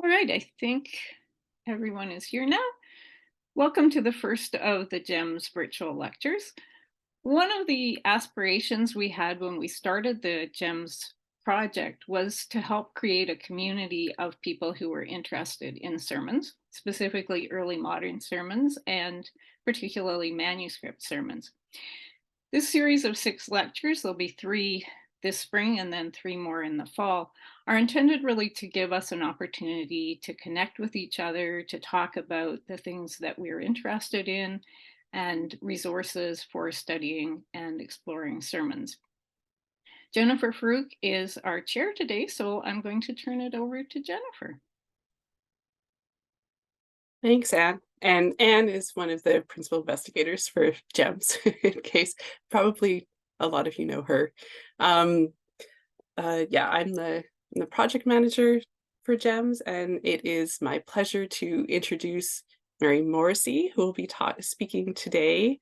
All right, I think everyone is here now. Welcome to the first of the GEMMS virtual lectures. One of the aspirations we had when we started the GEMMS project was to help create a community of people who were interested in sermons, specifically early modern sermons and particularly manuscript sermons. This series of 6 lectures, there'll be 3 this spring and then 3 more in the fall, are intended really to give us an opportunity to connect with each other, to talk about the things that we're interested in, and resources for studying and exploring sermons. Jennifer Farouk is our chair today, so I'm going to turn it over to Jennifer. Thanks, Anne. And Anne is one of the principal investigators for GEMMS, in case probably a lot of you know her. Yeah, I'm the project manager for GEMMS, and it is my pleasure to introduce Mary Morrissey, who will be speaking today.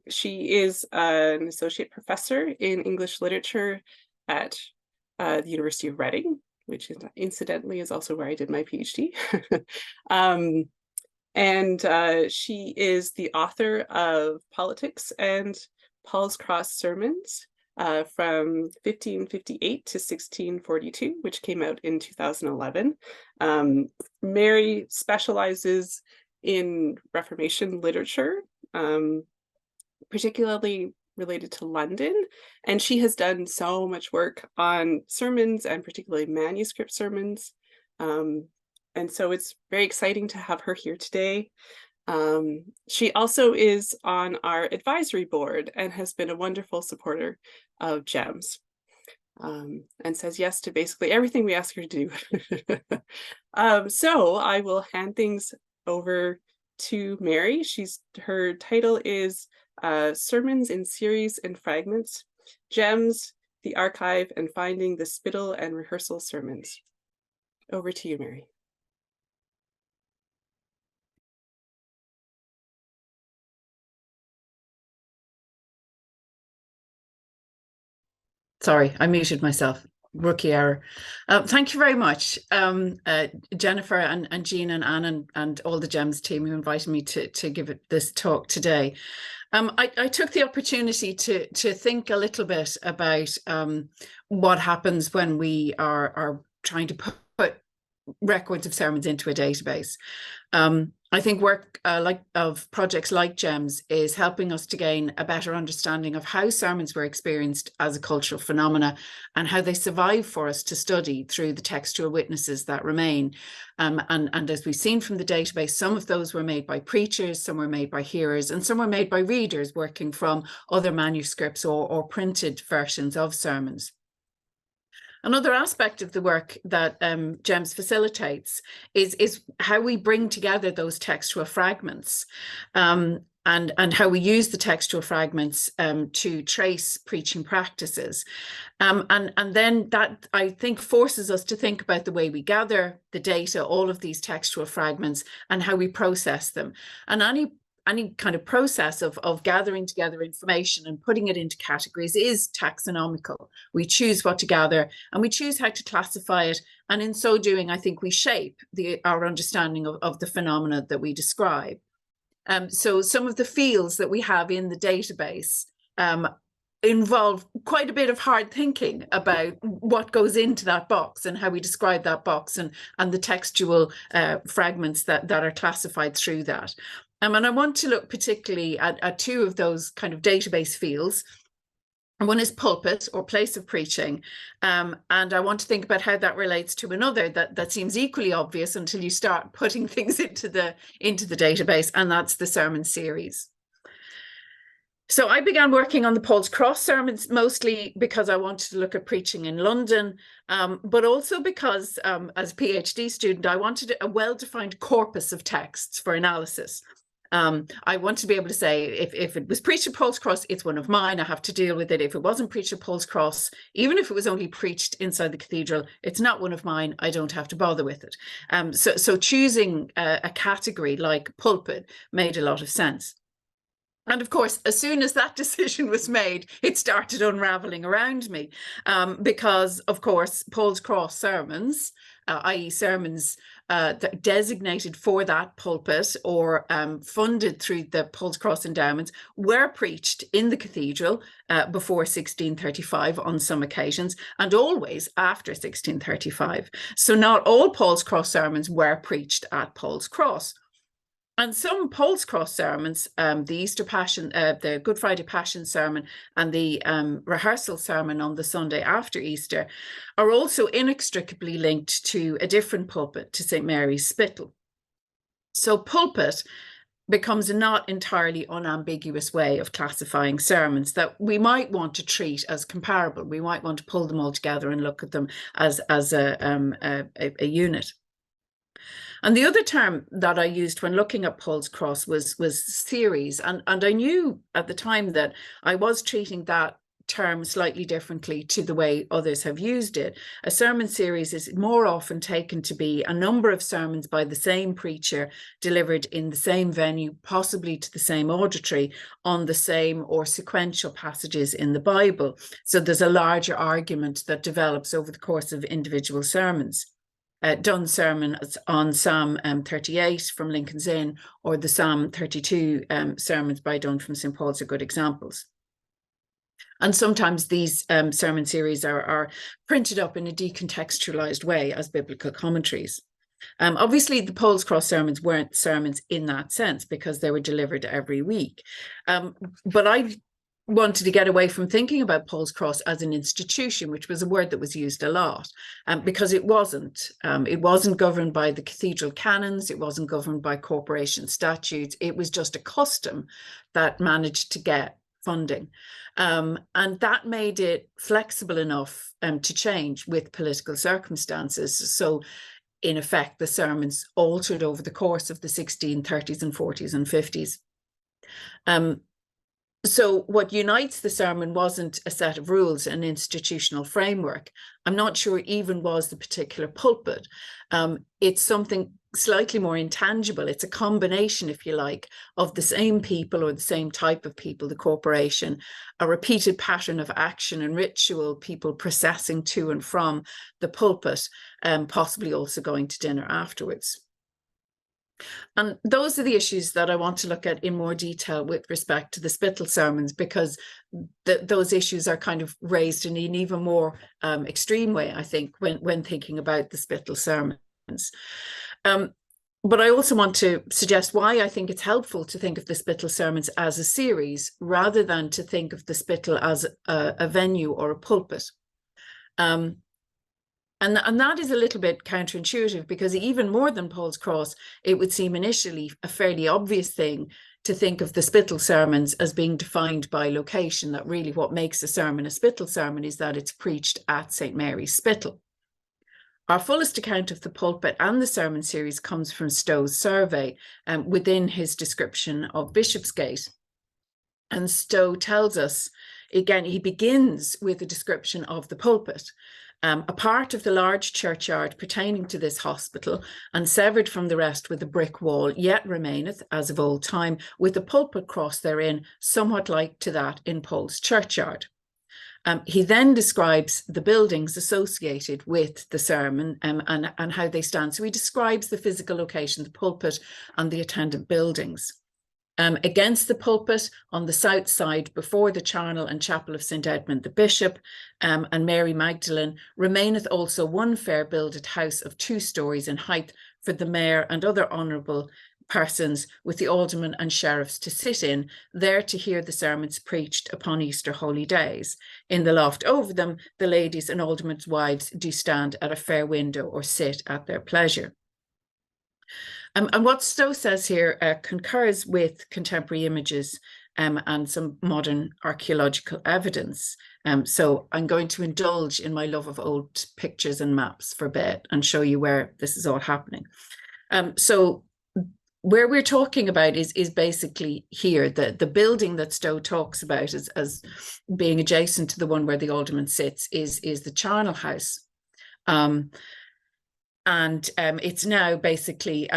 She is an associate professor in English literature at the University of Reading, which is, incidentally is also where I did my PhD. She is the author of Politics and Paul's Cross Sermons from 1558 to 1642, which came out in 2011. Mary specializes in Reformation literature, particularly related to London, and she has done so much work on sermons and particularly manuscript sermons. And so it's very exciting to have her here today. She also is on our advisory board and has been a wonderful supporter of GEMMS, and says yes to basically everything we ask her to do. So I will hand things over to Mary. Her title is Sermons in Series and Fragments, GEMMS, the Archive, and Finding the Spital and Rehearsal Sermons. Over to you, Mary. Sorry, I muted myself. Rookie error. Thank you very much, Jennifer and Jean and Anne and all the GEMMS team who invited me to give this talk today. I took the opportunity to think a little bit about what happens when we are trying to put records of sermons into a database. I think work of projects like GEMMS is helping us to gain a better understanding of how sermons were experienced as a cultural phenomena and how they survive for us to study through the textual witnesses that remain. And as we've seen from the database, some of those were made by preachers, some were made by hearers, and some were made by readers working from other manuscripts or printed versions of sermons. Another aspect of the work that GEMMS facilitates is how we bring together those textual fragments and how we use the textual fragments to trace preaching practices. And then that, I think, forces us to think about the way we gather the data, all of these textual fragments, and how we process them. And any kind of process of gathering together information and putting it into categories is taxonomical. We choose what to gather and we choose how to classify it. And in so doing, I think we shape our understanding of the phenomena that we describe. So some of the fields that we have in the database involve quite a bit of hard thinking about what goes into that box and how we describe that box and the textual fragments that are classified through that. And I want to look particularly at 2 of those kind of database fields. And one is pulpit, or place of preaching. And I want to think about how that relates to another that seems equally obvious until you start putting things into the database, and that's the sermon series. So I began working on the Paul's Cross sermons mostly because I wanted to look at preaching in London, but also because as a PhD student, I wanted a well-defined corpus of texts for analysis. I want to be able to say, if it was preached at Paul's Cross, it's one of mine, I have to deal with it. If it wasn't preached at Paul's Cross, even if it was only preached inside the cathedral, it's not one of mine, I don't have to bother with it. So choosing a category like pulpit made a lot of sense. And of course, as soon as that decision was made, it started unraveling around me, because, of course, Paul's Cross sermons, i.e. sermons that designated for that pulpit or funded through the Paul's Cross endowments, were preached in the cathedral before 1635 on some occasions, and always after 1635. So not all Paul's Cross sermons were preached at Paul's Cross. And some Paul's Cross sermons, the Easter Passion, the Good Friday Passion sermon, and the rehearsal sermon on the Sunday after Easter, are also inextricably linked to a different pulpit, to St. Mary's Spital. So pulpit becomes a not entirely unambiguous way of classifying sermons that we might want to treat as comparable. We might want to pull them all together and look at them as a unit. And the other term that I used when looking at Paul's Cross was series. And I knew at the time that I was treating that term slightly differently to the way others have used it. A sermon series is more often taken to be a number of sermons by the same preacher delivered in the same venue, possibly to the same auditory, on the same or sequential passages in the Bible. So there's a larger argument that develops over the course of individual sermons. Dunn's sermon on Psalm 38 from Lincoln's Inn, or the Psalm 32 sermons by Dunn from St. Paul's are good examples. And sometimes these sermon series are printed up in a decontextualized way as biblical commentaries. Obviously, the Paul's Cross sermons weren't sermons in that sense because they were delivered every week. But I wanted to get away from thinking about Paul's Cross as an institution, which was a word that was used a lot, because it wasn't. It wasn't governed by the cathedral canons. It wasn't governed by corporation statutes. It was just a custom that managed to get funding. And that made it flexible enough to change with political circumstances. So in effect, the sermons altered over the course of the 1630s and 40s and 50s. So what unites the sermon wasn't a set of rules, an institutional framework. I'm not sure even was the particular pulpit. It's something slightly more intangible. It's a combination, if you like, of the same people or the same type of people, the corporation, a repeated pattern of action and ritual, people processing to and from the pulpit, possibly also going to dinner afterwards. And those are the issues that I want to look at in more detail with respect to the Spittle sermons, because those issues are kind of raised in an even more extreme way, I think, when thinking about the Spittle sermons. But I also want to suggest why I think it's helpful to think of the Spittle sermons as a series rather than to think of the Spittle as a venue or a pulpit. And that is a little bit counterintuitive, because even more than Paul's Cross, it would seem initially a fairly obvious thing to think of the Spittle sermons as being defined by location, that really what makes a sermon a Spittle sermon is that it's preached at St. Mary's Spittle. Our fullest account of the pulpit and the sermon series comes from Stowe's survey within his description of Bishopsgate. And Stowe tells us, again, he begins with a description of the pulpit. A part of the large churchyard pertaining to this hospital, and severed from the rest with a brick wall, yet remaineth, as of old time, with the pulpit cross therein, somewhat like to that in Paul's churchyard. He then describes the buildings associated with the sermon and how they stand. So he describes the physical location, the pulpit and the attendant buildings. Against the pulpit on the south side, before the charnel and chapel of St. Edmund the Bishop and Mary Magdalene, remaineth also one fair builded house of 2 stories in height for the mayor and other honourable persons, with the aldermen and sheriffs to sit in, there to hear the sermons preached upon Easter holy days. In the loft over them, the ladies and aldermen's wives do stand at a fair window or sit at their pleasure. And what Stowe says here concurs with contemporary images and some modern archaeological evidence. So I'm going to indulge in my love of old pictures and maps for a bit and show you where this is all happening. So where we're talking about is basically here, the building that Stowe talks about as being adjacent to the one where the alderman sits is the charnel house. And it's now basically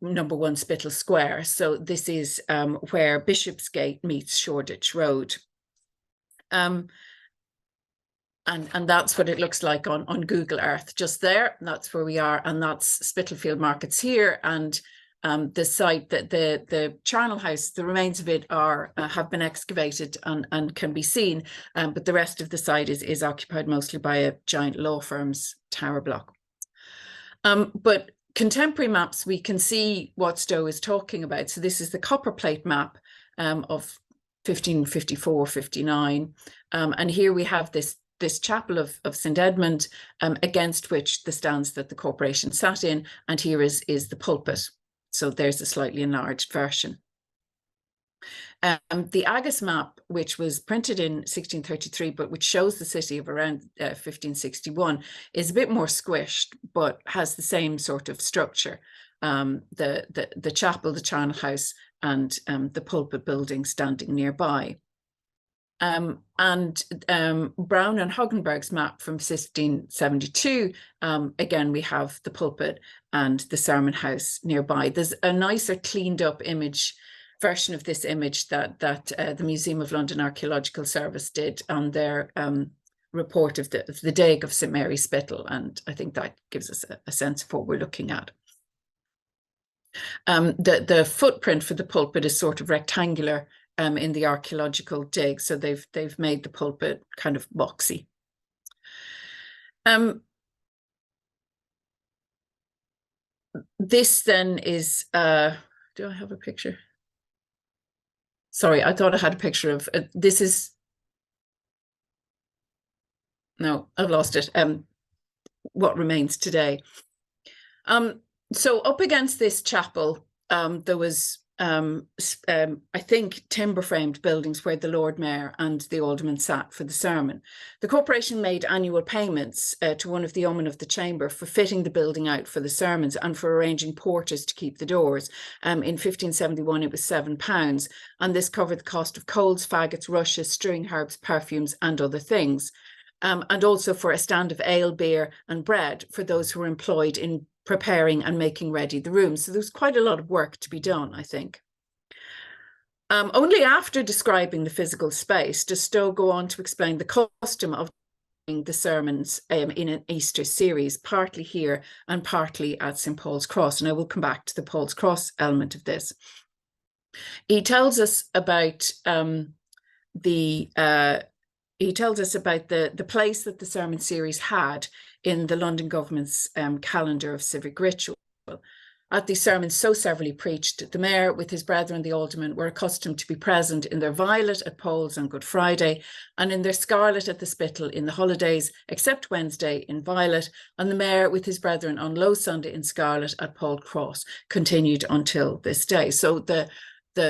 number 1 Spittal Square. So this is where Bishopsgate meets Shoreditch Road. And that's what it looks like on Google Earth just there. And that's where we are. And that's Spitalfield Markets here. And the site, that the charnel house, the remains of it are have been excavated and can be seen. But the rest of the site is occupied mostly by a giant law firm's tower block. But contemporary maps, we can see what Stowe is talking about. So this is the copper plate map of 1554-59. And here we have this chapel of St. Edmund, against which the stands that the corporation sat in. And here is the pulpit. So there's a slightly enlarged version. The Agus map, which was printed in 1633, but which shows the city of around 1561, is a bit more squished, but has the same sort of structure. The chapel, the charnel house, and the pulpit building standing nearby. And Brown and Hoggenberg's map from 1672, again, we have the pulpit and the sermon house nearby. There's a nicer cleaned up version of this image that the Museum of London Archaeological Service did on their report of the Dig of St. Mary's Spital, and I think that gives us a sense of what we're looking at. The footprint for the pulpit is sort of rectangular in the archaeological dig, so they've made the pulpit kind of boxy. This then is, do I have a picture? Sorry, I thought I had a picture of, this is, no, I've lost it. What remains today. So up against this chapel, there was, I think, timber-framed buildings where the Lord Mayor and the Alderman sat for the sermon. The corporation made annual payments to one of the Omen of the Chamber for fitting the building out for the sermons and for arranging porters to keep the doors. In 1571, it was £7, and this covered the cost of coals, faggots, rushes, string herbs, perfumes, and other things. And also for a stand of ale, beer, and bread for those who were employed in preparing and making ready the rooms. So there's quite a lot of work to be done, I think. Only after describing the physical space does Stowe go on to explain the custom of doing the sermons in an Easter series, partly here and partly at St. Paul's Cross. And I will come back to the Paul's Cross element of this. He tells us about the place that the sermon series had in the London government's calendar of civic ritual. At these sermons so severally preached, the mayor with his brethren, the aldermen, were accustomed to be present in their violet at Paul's on Good Friday and in their scarlet at the Spittal in the holidays, except Wednesday in violet, and the mayor with his brethren on Low Sunday in scarlet at Paul's Cross continued until this day. So the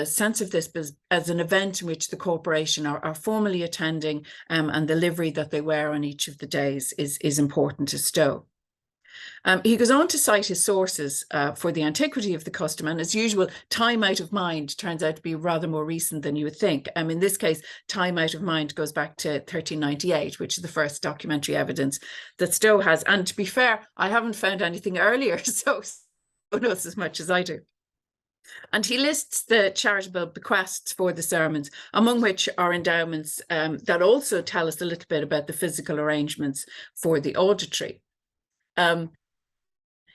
sense of this as an event in which the corporation are formally attending and the livery that they wear on each of the days is important to Stowe. He goes on to cite his sources for the antiquity of the custom, and as usual, time out of mind turns out to be rather more recent than you would think. In this case, time out of mind goes back to 1398, which is the first documentary evidence that Stowe has. And to be fair, I haven't found anything earlier, so Stowe knows as much as I do. And he lists the charitable bequests for the sermons, among which are endowments that also tell us a little bit about the physical arrangements for the auditory.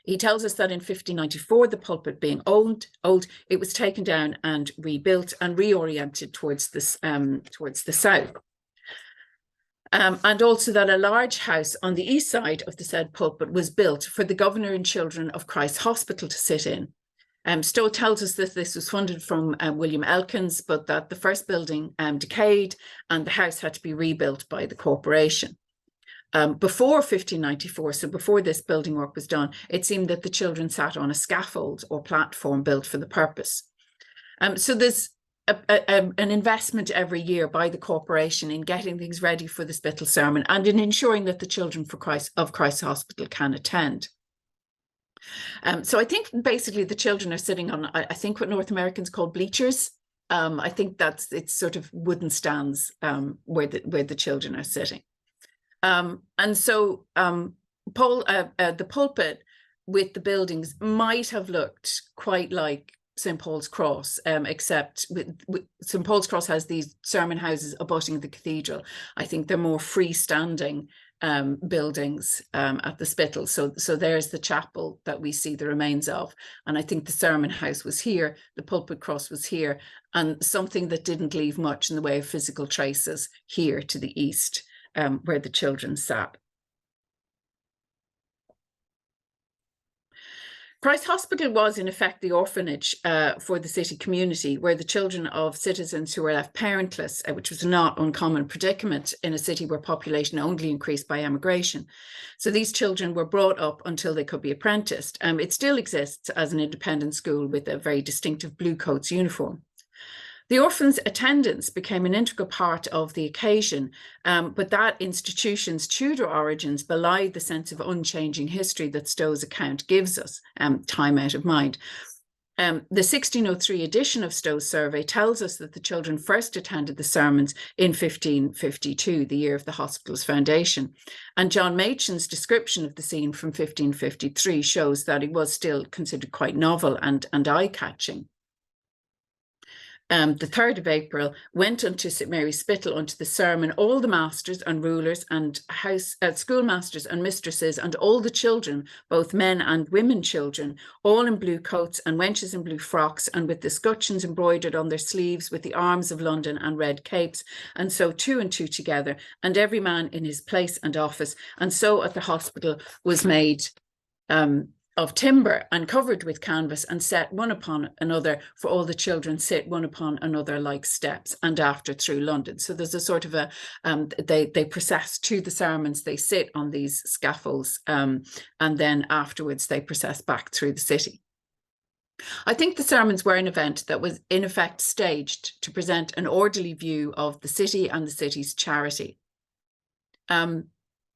He tells us that in 1594, the pulpit being old, it was taken down and rebuilt and reoriented towards the south. And also that a large house on the east side of the said pulpit was built for the governor and children of Christ's Hospital to sit in. Stowe tells us that this was funded from William Elkins, but that the first building decayed and the house had to be rebuilt by the corporation. Before 1594, so before this building work was done, it seemed that the children sat on a scaffold or platform built for the purpose. So there's an investment every year by the corporation in getting things ready for the Spittal sermon and in ensuring that the children of Christ's Hospital can attend. So I think basically the children are sitting on, I think what North Americans call bleachers. I think it's sort of wooden stands where the children are sitting. And so the pulpit with the buildings might have looked quite like St. Paul's Cross, except St. Paul's Cross has these sermon houses abutting the cathedral. I think they're more freestanding buildings at the Spital. So there's the chapel that we see the remains of. And I think the sermon house was here, the pulpit cross was here, and something that didn't leave much in the way of physical traces here to the east, where the children sat. Christ Hospital was in effect the orphanage for the city community, where the children of citizens who were left parentless, which was a not uncommon predicament in a city where population only increased by emigration. So these children were brought up until they could be apprenticed. It still exists as an independent school with a very distinctive blue coats uniform. The orphans' attendance became an integral part of the occasion, but that institution's Tudor origins belied the sense of unchanging history that Stowe's account gives us, time out of mind. The 1603 edition of Stowe's survey tells us that the children first attended the sermons in 1552, the year of the hospital's foundation. And John Machen's description of the scene from 1553 shows that it was still considered quite novel and eye-catching. The 3rd of April, went unto St. Mary's Spital unto the sermon, all the masters and rulers and schoolmasters and mistresses and all the children, both men and women children, all in blue coats and wenches in blue frocks, and with the scutcheons embroidered on their sleeves with the arms of London and red capes, and so 2 and 2 together, and every man in his place and office, and so at the hospital was made of timber and covered with canvas and set one upon another, for all the children sit one upon another like steps, and after through London. So there's a sort of a, they process to the sermons, they sit on these scaffolds, and then afterwards they process back through the city. I think the sermons were an event that was in effect staged to present an orderly view of the city and the city's charity.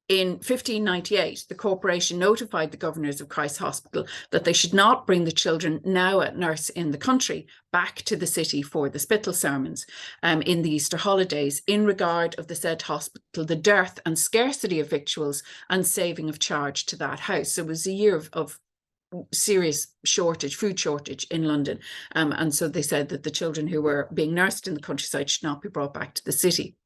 In 1598, the corporation notified the governors of Christ's Hospital that they should not bring the children now at nurse in the country back to the city for the Spital sermons in the Easter holidays, in regard of the said hospital, the dearth and scarcity of victuals and saving of charge to that house. So it was a year of serious food shortage in London. And so they said that the children who were being nursed in the countryside should not be brought back to the city.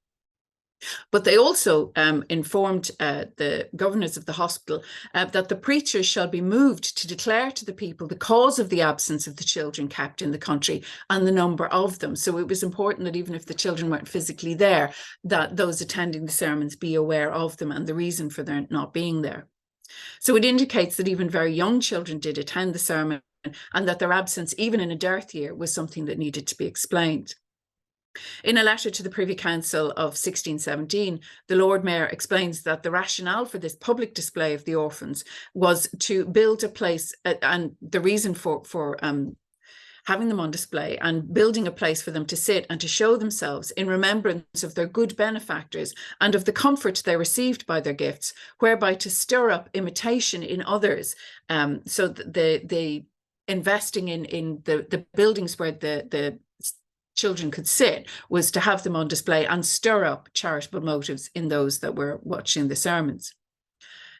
But they also informed the governors of the hospital that the preachers shall be moved to declare to the people the cause of the absence of the children kept in the country and the number of them. So it was important that even if the children weren't physically there, that those attending the sermons be aware of them and the reason for their not being there. So it indicates that even very young children did attend the sermon, and that their absence, even in a dearth year, was something that needed to be explained. In a letter to the Privy Council of 1617, the Lord Mayor explains that the rationale for this public display of the orphans was to build a place, and the reason for having them on display and building a place for them to sit and to show themselves in remembrance of their good benefactors and of the comfort they received by their gifts, whereby to stir up imitation in others. So the investing in the buildings where the children could sit was to have them on display and stir up charitable motives in those that were watching the sermons.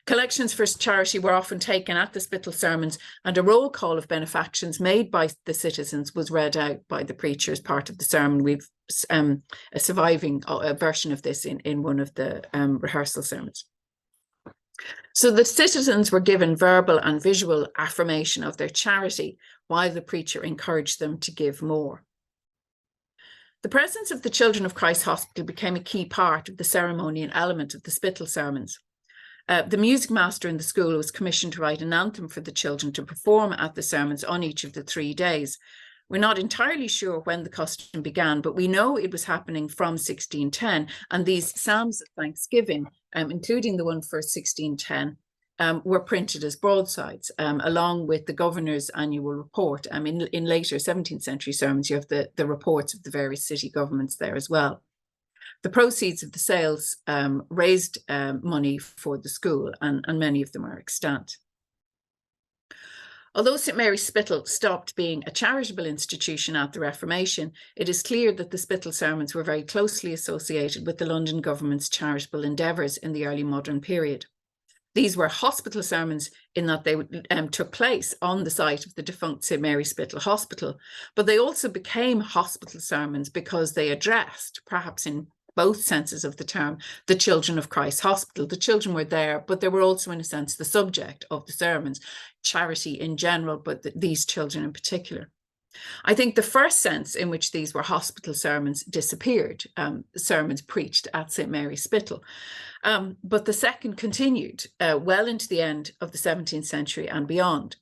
Collections for charity were often taken at the Spital sermons, and a roll call of benefactions made by the citizens was read out by the preacher as part of the sermon. We've a surviving version of this in one of the rehearsal sermons. So the citizens were given verbal and visual affirmation of their charity, while the preacher encouraged them to give more. The presence of the children of Christ's Hospital became a key part of the ceremonial element of the Spital sermons. The music master in the school was commissioned to write an anthem for the children to perform at the sermons on each of the 3 days. We're not entirely sure when the custom began, but we know it was happening from 1610, and these psalms of thanksgiving, including the one for 1610, were printed as broadsides, along with the governor's annual report. In later 17th century sermons, you have the reports of the various city governments there as well. The proceeds of the sales raised money for the school, and many of them are extant. Although St. Mary's Spital stopped being a charitable institution at the Reformation, it is clear that the Spital sermons were very closely associated with the London government's charitable endeavours in the early modern period. These were hospital sermons in that they took place on the site of the defunct St. Mary's Spital Hospital, but they also became hospital sermons because they addressed, perhaps in both senses of the term, the children of Christ Hospital. The children were there, but they were also, in a sense, the subject of the sermons, charity in general, but these children in particular. I think the first sense in which these were hospital sermons disappeared, sermons preached at St. Mary's Spital. But the second continued well into the end of the 17th century and beyond.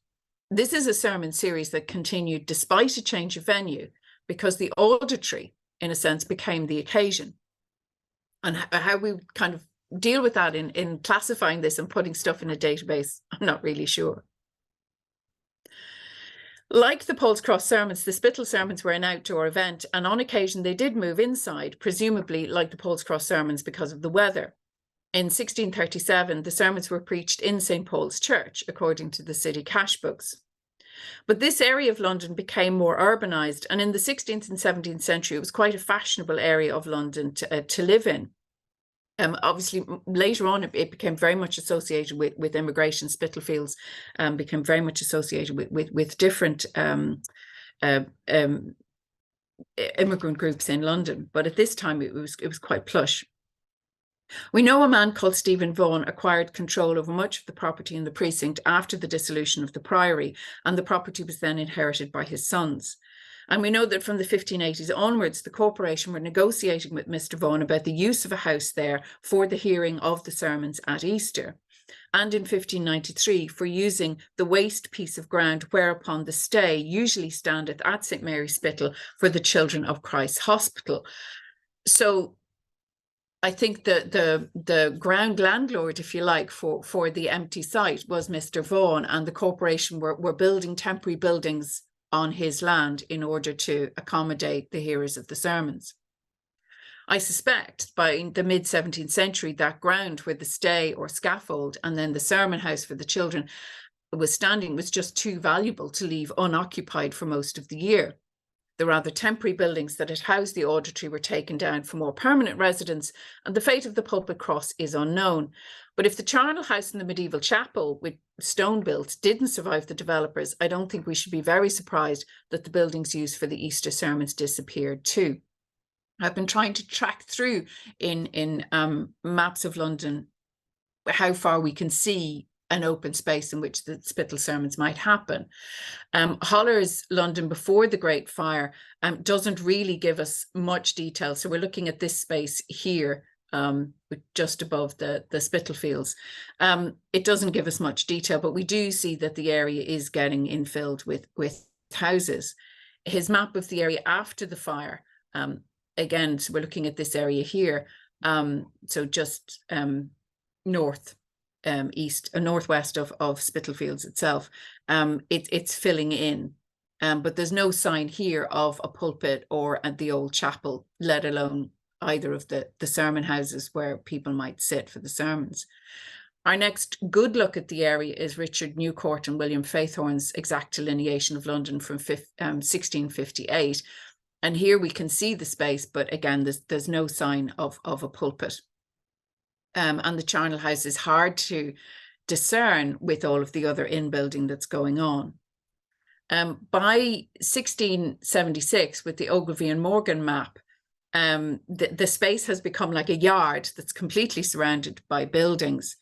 This is a sermon series that continued despite a change of venue, because the auditory, in a sense, became the occasion. And how we kind of deal with that in classifying this and putting stuff in a database, I'm not really sure. Like the Paul's Cross sermons, the Spital sermons were an outdoor event, and on occasion they did move inside, presumably like the Paul's Cross sermons because of the weather. In 1637, the sermons were preached in St. Paul's Church, according to the city cash books. But this area of London became more urbanised, and in the 16th and 17th century, it was quite a fashionable area of London to live in. Obviously, later on, it became very much associated with immigration. Spitalfields became very much associated with different immigrant groups in London. But at this time, it was quite plush. We know a man called Stephen Vaughan acquired control over much of the property in the precinct after the dissolution of the priory, and the property was then inherited by his sons. And we know that from the 1580s onwards, the corporation were negotiating with Mr. Vaughan about the use of a house there for the hearing of the sermons at Easter. And in 1593, for using the waste piece of ground whereupon the stay usually standeth at St. Mary's Spital for the children of Christ Hospital. So I think the ground landlord, if you like, for the empty site was Mr. Vaughan, and the corporation were building temporary buildings on his land in order to accommodate the hearers of the sermons. I suspect by the mid-17th century, that ground where the stay or scaffold and then the sermon house for the children was standing was just too valuable to leave unoccupied for most of the year. The rather temporary buildings that had housed the auditory were taken down for more permanent residence, and the fate of the pulpit cross is unknown. But if the charnel house and the medieval chapel, with stone built, didn't survive the developers, I don't think we should be very surprised that the buildings used for the Easter sermons disappeared too. I've been trying to track through in maps of London how far we can see an open space in which the Spital sermons might happen. Holler's London before the Great Fire doesn't really give us much detail. So we're looking at this space here, just above the Spitalfields. It doesn't give us much detail, but we do see that the area is getting infilled with houses. His map of the area after the fire, again, so we're looking at this area here, so just north, east, northwest of Spitalfields itself. It's filling in, but there's no sign here of a pulpit or at the old chapel, let alone either of the sermon houses where people might sit for the sermons. Our next good look at the area is Richard Newcourt and William Faithorn's exact delineation of London from 1658. And here we can see the space, but again, there's no sign of a pulpit. And the charnel house is hard to discern with all of the other in-building that's going on. By 1676, with the Ogilvie and Morgan map, the space has become like a yard that's completely surrounded by buildings.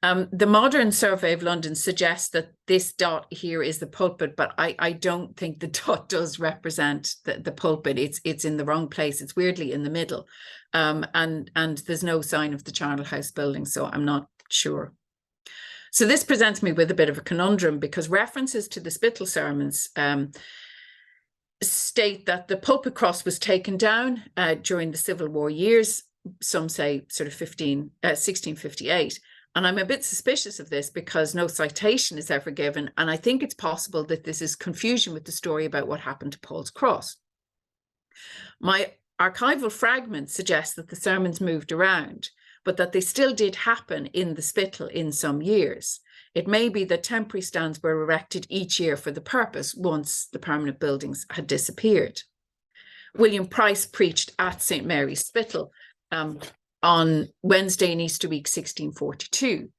The modern survey of London suggests that this dot here is the pulpit, but I don't think the dot does represent the pulpit. It's in the wrong place. It's weirdly in the middle. And there's no sign of the charnel house building, so I'm not sure. So this presents me with a bit of a conundrum, because references to the Spital sermons state that the pulpit cross was taken down during the Civil War years. Some say sort of 1658. And I'm a bit suspicious of this because no citation is ever given. And I think it's possible that this is confusion with the story about what happened to Paul's Cross. My archival fragments suggest that the sermons moved around, but that they still did happen in the Spital in some years. It may be that temporary stands were erected each year for the purpose once the permanent buildings had disappeared. William Price preached at St. Mary's Spital on Wednesday in Easter week 1642.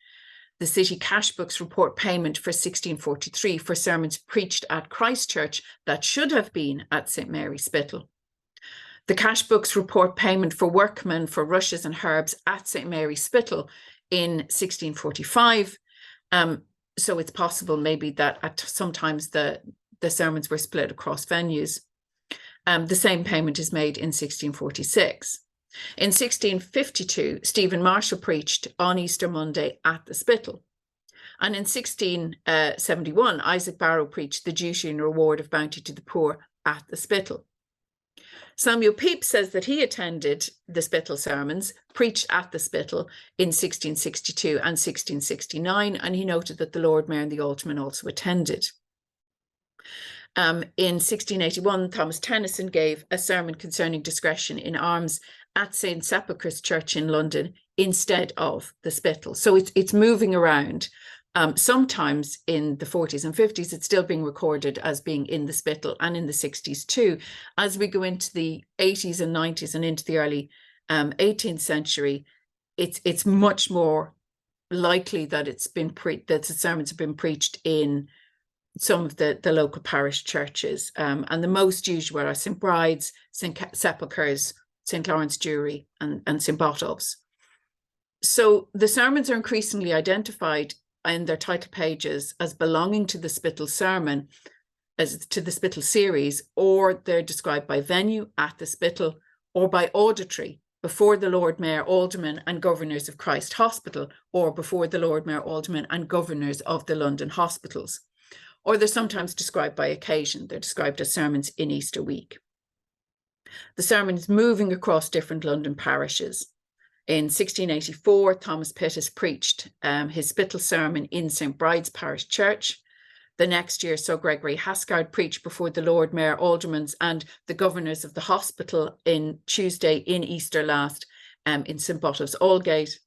The city cash books report payment for 1643 for sermons preached at Christ Church that should have been at St. Mary's Spital. The cash books report payment for workmen for rushes and herbs at St. Mary's Spital in 1645. So it's possible maybe that sometimes the sermons were split across venues. The same payment is made in 1646. In 1652, Stephen Marshall preached on Easter Monday at the Spital. And in 1671, Isaac Barrow preached the duty and reward of bounty to the poor at the Spital. Samuel Pepys says that he attended the Spital sermons, preached at the Spital in 1662 and 1669, and he noted that the Lord Mayor and the Alderman also attended. In 1681, Thomas Tennyson gave a sermon concerning discretion in arms at St. Sepulchre's Church in London instead of the Spital. So it's moving around. Sometimes in the 40s and 50s, it's still being recorded as being in the Spital, and in the 60s too. As we go into the 80s and 90s and into the early 18th century, it's much more likely that that the sermons have been preached in some of the local parish churches. And the most usual are St. Bride's, St. Sepulchre's, St. Lawrence Jewry, and St. Botolph's. So the sermons are increasingly identified in their title pages as belonging to the Spital sermon, as to the Spital series, or they're described by venue at the Spital, or by auditory before the Lord Mayor, Aldermen and Governors of Christ Hospital, or before the Lord Mayor, Aldermen and Governors of the London Hospitals. Or they're sometimes described by occasion. They're described as sermons in Easter week. The sermon is moving across different London parishes. In 1684, Thomas Pittis preached his Spital sermon in St. Bride's Parish Church. The next year, Sir Gregory Hascard preached before the Lord Mayor, Aldermen and the Governors of the Hospital in Tuesday in Easter last in St. Botolph's Aldgate.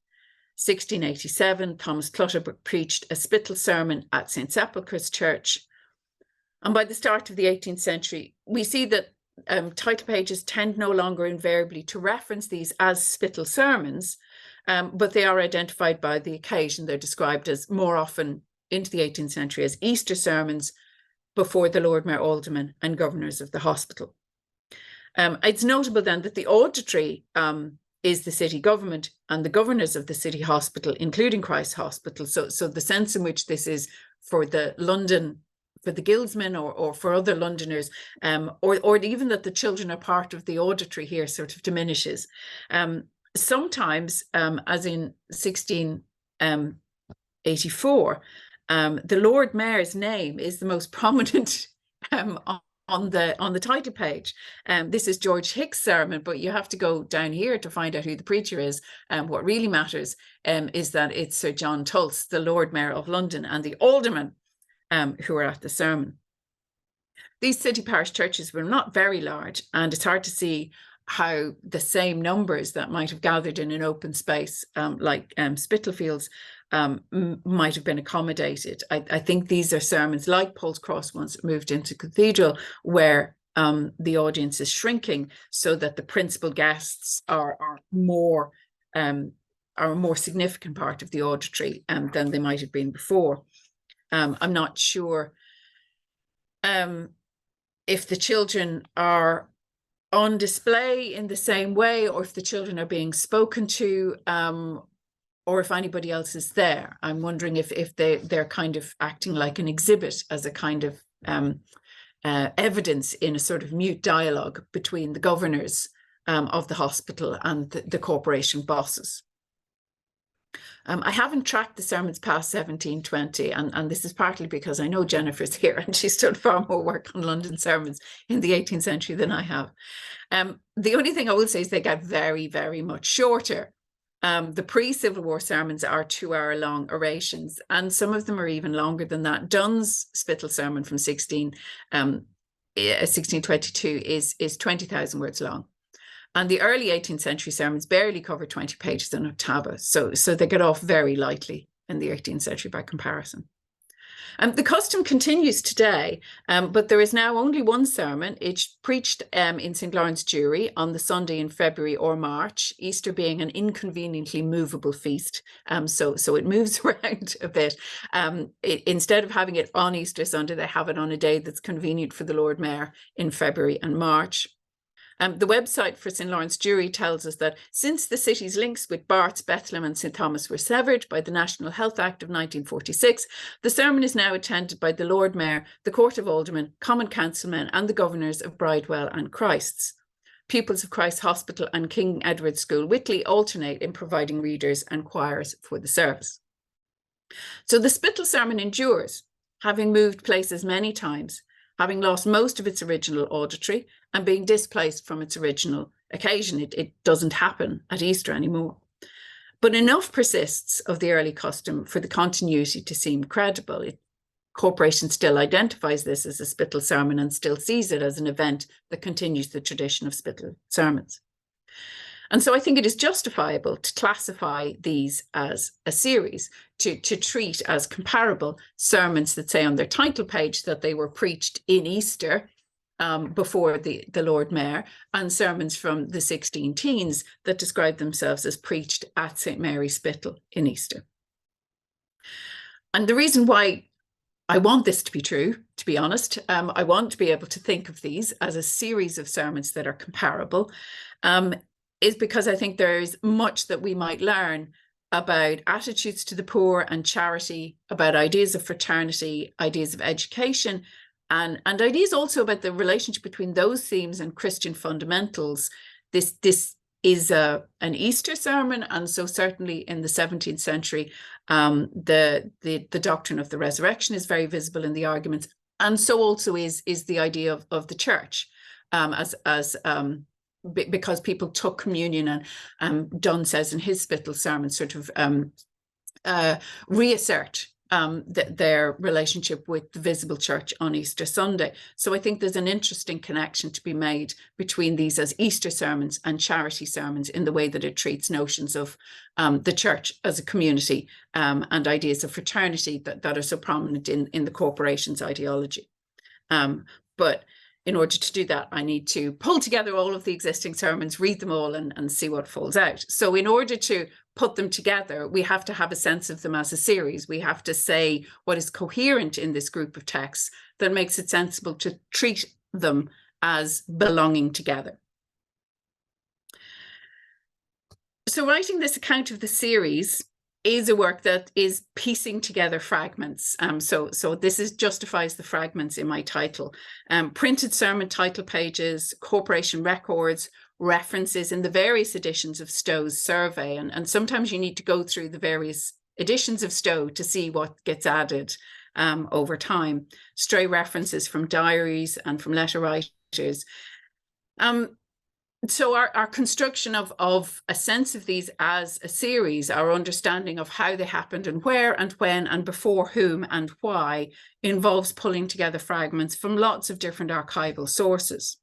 1687, Thomas Clutterbuck preached a Spital sermon at St. Sepulchre's Church. And by the start of the 18th century, we see that title pages tend no longer invariably to reference these as Spital sermons, but they are identified by the occasion. They're described as more often into the 18th century as Easter sermons before the Lord Mayor, Aldermen and Governors of the Hospital. It's notable then that the auditory is the city government and the governors of the city hospital, including Christ Hospital. So the sense in which this is for the London, for the guildsmen or for other Londoners, or even that the children are part of the auditory here sort of diminishes. Sometimes, as in 1684, the Lord Mayor's name is the most prominent on the title page. This is George Hick's sermon, but you have to go down here to find out who the preacher is. What really matters is that it's Sir John Tulse, the Lord Mayor of London, and the aldermen who are at the sermon. These city parish churches were not very large, and it's hard to see how the same numbers that might have gathered in an open space like Spitalfields might have been accommodated. I think these are sermons like Paul's Cross once it moved into cathedral, where the audience is shrinking so that the principal guests are a more significant part of the auditory than they might have been before. I'm not sure if the children are on display in the same way, or if the children are being spoken to, or if anybody else is there. I'm wondering if they're kind of acting like an exhibit, as a kind of evidence in a sort of mute dialogue between the governors of the hospital and the corporation bosses. I haven't tracked the sermons past 1720, and this is partly because I know Jennifer's here and she's done far more work on London sermons in the 18th century than I have. The only thing I will say is they get very, very much shorter. The pre-Civil War sermons are 2-hour-long orations, and some of them are even longer than that. Dunn's Spital sermon from 1622 is 20,000 words long. And the early 18th century sermons barely cover 20 pages in octava. So they get off very lightly in the 18th century by comparison. The custom continues today, but there is now only one sermon. It's preached in St. Lawrence Jewry on the Sunday in February or March, Easter being an inconveniently movable feast, so it moves around a bit. Instead of having it on Easter Sunday, they have it on a day that's convenient for the Lord Mayor in February and March. The website for St. Lawrence Jewry tells us that since the city's links with Barts, Bethlehem and St. Thomas were severed by the National Health Act of 1946, the sermon is now attended by the Lord Mayor, the Court of Aldermen, Common Councilmen and the governors of Bridewell and Christ's. Pupils of Christ's Hospital and King Edward School, Whitley, alternate in providing readers and choirs for the service. So the Spittal sermon endures, having moved places many times, having lost most of its original auditory and being displaced from its original occasion. It doesn't happen at Easter anymore. But enough persists of the early custom for the continuity to seem credible. Corporation still identifies this as a Spittal sermon and still sees it as an event that continues the tradition of Spittal sermons. And so I think it is justifiable to classify these as a series, to treat as comparable sermons that say on their title page that they were preached in Easter before the Lord Mayor, and sermons from the 16 teens that describe themselves as preached at St. Mary's Spital in Easter. And the reason why I want this to be true, to be honest, I want to be able to think of these as a series of sermons that are comparable, is because I think there's much that we might learn about attitudes to the poor and charity, about ideas of fraternity, ideas of education, and ideas also about the relationship between those themes and Christian fundamentals. This is an Easter sermon, and so certainly in the 17th century, the doctrine of the resurrection is very visible in the arguments, and so also is the idea of the church because people took communion, and Dunn says in his Spittal sermon sort of reassert their relationship with the visible church on Easter Sunday. So I think there's an interesting connection to be made between these as Easter sermons and charity sermons in the way that it treats notions of the church as a community and ideas of fraternity that are so prominent in the corporation's ideology. But in order to do that, I need to pull together all of the existing sermons, read them all and see what falls out. So in order to put them together, we have to have a sense of them as a series. We have to say what is coherent in this group of texts that makes it sensible to treat them as belonging together. So writing this account of the series is a work that is piecing together fragments. So this justifies the fragments in my title. Printed sermon title pages, corporation records, references in the various editions of Stowe's survey. And sometimes you need to go through the various editions of Stowe to see what gets added over time. Stray references from diaries and from letter writers. So our construction of a sense of these as a series, our understanding of how they happened and where and when and before whom and why, involves pulling together fragments from lots of different archival sources.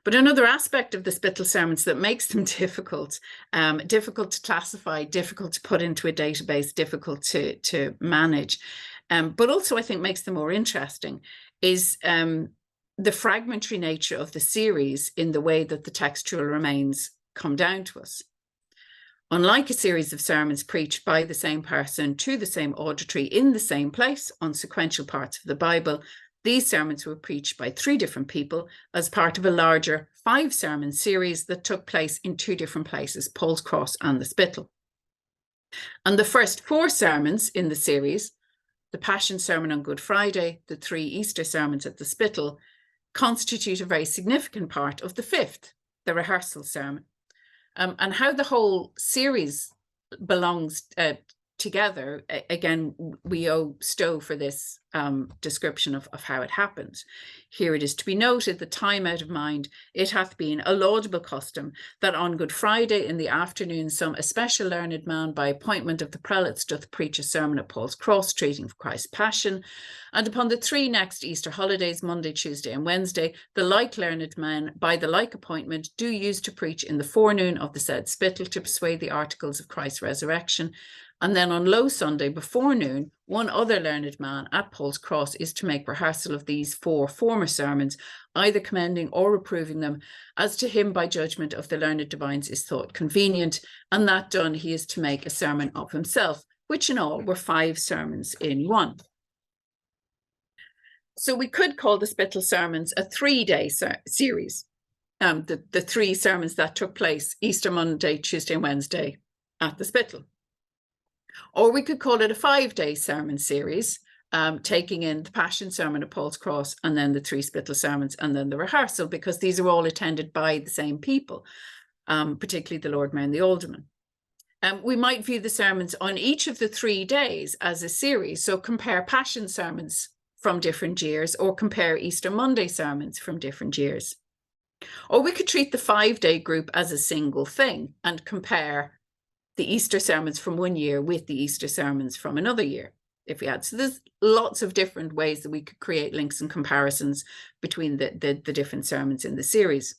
But another aspect of the Spittal sermons that makes them difficult to classify, difficult to put into a database, difficult to manage, but also I think makes them more interesting, is the fragmentary nature of the series in the way that the textual remains come down to us. Unlike a series of sermons preached by the same person to the same auditory in the same place on sequential parts of the Bible, these sermons were preached by 3 different people as part of a larger 5-sermon series that took place in 2 different places, Paul's Cross and the Spittal. And the first 4 sermons in the series, the Passion Sermon on Good Friday, the 3 Easter sermons at the Spittal, constitute a very significant part of the 5th, the rehearsal sermon. And how the whole series belongs together, again, we owe Stowe for this description of how it happened. Here it is to be noted, the time out of mind, it hath been a laudable custom that on Good Friday in the afternoon some especial learned man by appointment of the prelates doth preach a sermon at Paul's Cross treating of Christ's passion, and upon the 3 next Easter holidays, Monday, Tuesday and Wednesday, the like learned men by the like appointment do use to preach in the forenoon of the said Spittal to persuade the articles of Christ's resurrection, And then on Low Sunday before noon, one other learned man at Paul's Cross is to make rehearsal of these 4 former sermons, either commending or reproving them, as to him by judgment of the learned divines is thought convenient, and that done he is to make a sermon of himself, which in all were 5 sermons in one. So we could call the Spittal sermons a 3-day series. The 3 sermons that took place Easter Monday, Tuesday and Wednesday at the Spittal. Or we could call it a 5-day sermon series, taking in the Passion Sermon at Paul's Cross and then the 3 Spittal sermons and then the rehearsal, because these are all attended by the same people, particularly the Lord Mayor and the Alderman. We might view the sermons on each of the 3 days as a series, so compare Passion sermons from different years or compare Easter Monday sermons from different years. Or we could treat the 5-day group as a single thing and compare the Easter sermons from one year with the Easter sermons from another year, if we had. So there's lots of different ways that we could create links and comparisons between the different sermons in the series.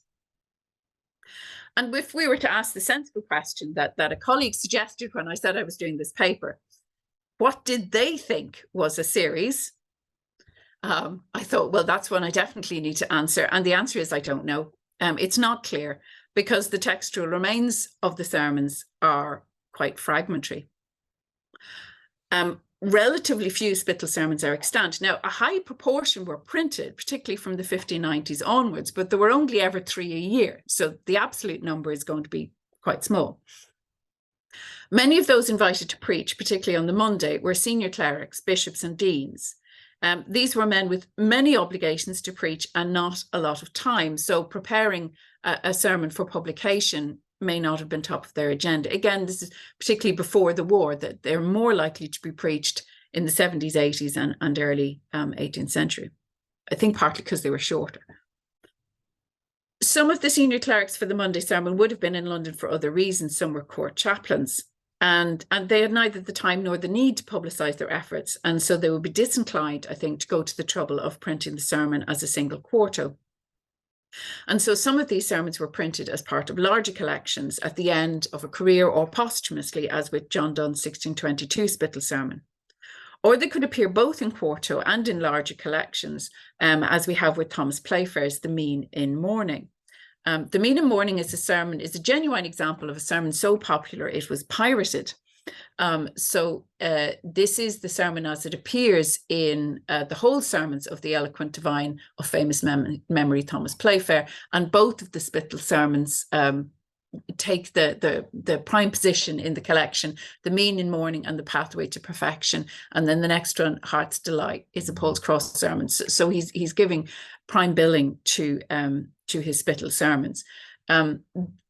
And if we were to ask the sensible question that a colleague suggested when I said I was doing this paper, what did they think was a series? I thought, well, that's one I definitely need to answer. And the answer is, I don't know. It's not clear, because the textual remains of the sermons are quite fragmentary. Relatively few Spittal sermons are extant. Now, a high proportion were printed, particularly from the 1590s onwards, but there were only ever 3 a year. So the absolute number is going to be quite small. Many of those invited to preach, particularly on the Monday, were senior clerics, bishops and deans. These were men with many obligations to preach and not a lot of time. So preparing a sermon for publication may not have been top of their agenda. Again, this is particularly before the war, that they're more likely to be preached in the 70s, 80s and early 18th century. I think partly because they were shorter. Some of the senior clerics for the Monday sermon would have been in London for other reasons. Some were court chaplains. And they had neither the time nor the need to publicise their efforts. And so they would be disinclined, I think, to go to the trouble of printing the sermon as a single quarto. And so some of these sermons were printed as part of larger collections at the end of a career or posthumously, as with John Donne's 1622 Spittal sermon. Or they could appear both in quarto and in larger collections, as we have with Thomas Playfair's The Mean in Mourning. The Mean in Mourning is a genuine example of a sermon so popular it was pirated. This is the sermon as it appears in the whole sermons of the eloquent divine of famous memory Thomas Playfair, and both of the Spittal sermons take the prime position in the collection. The Mean in Mourning and the Pathway to Perfection, and then the next one, Heart's Delight, is a Paul's Cross sermon. So he's giving prime billing to his Spittal sermons.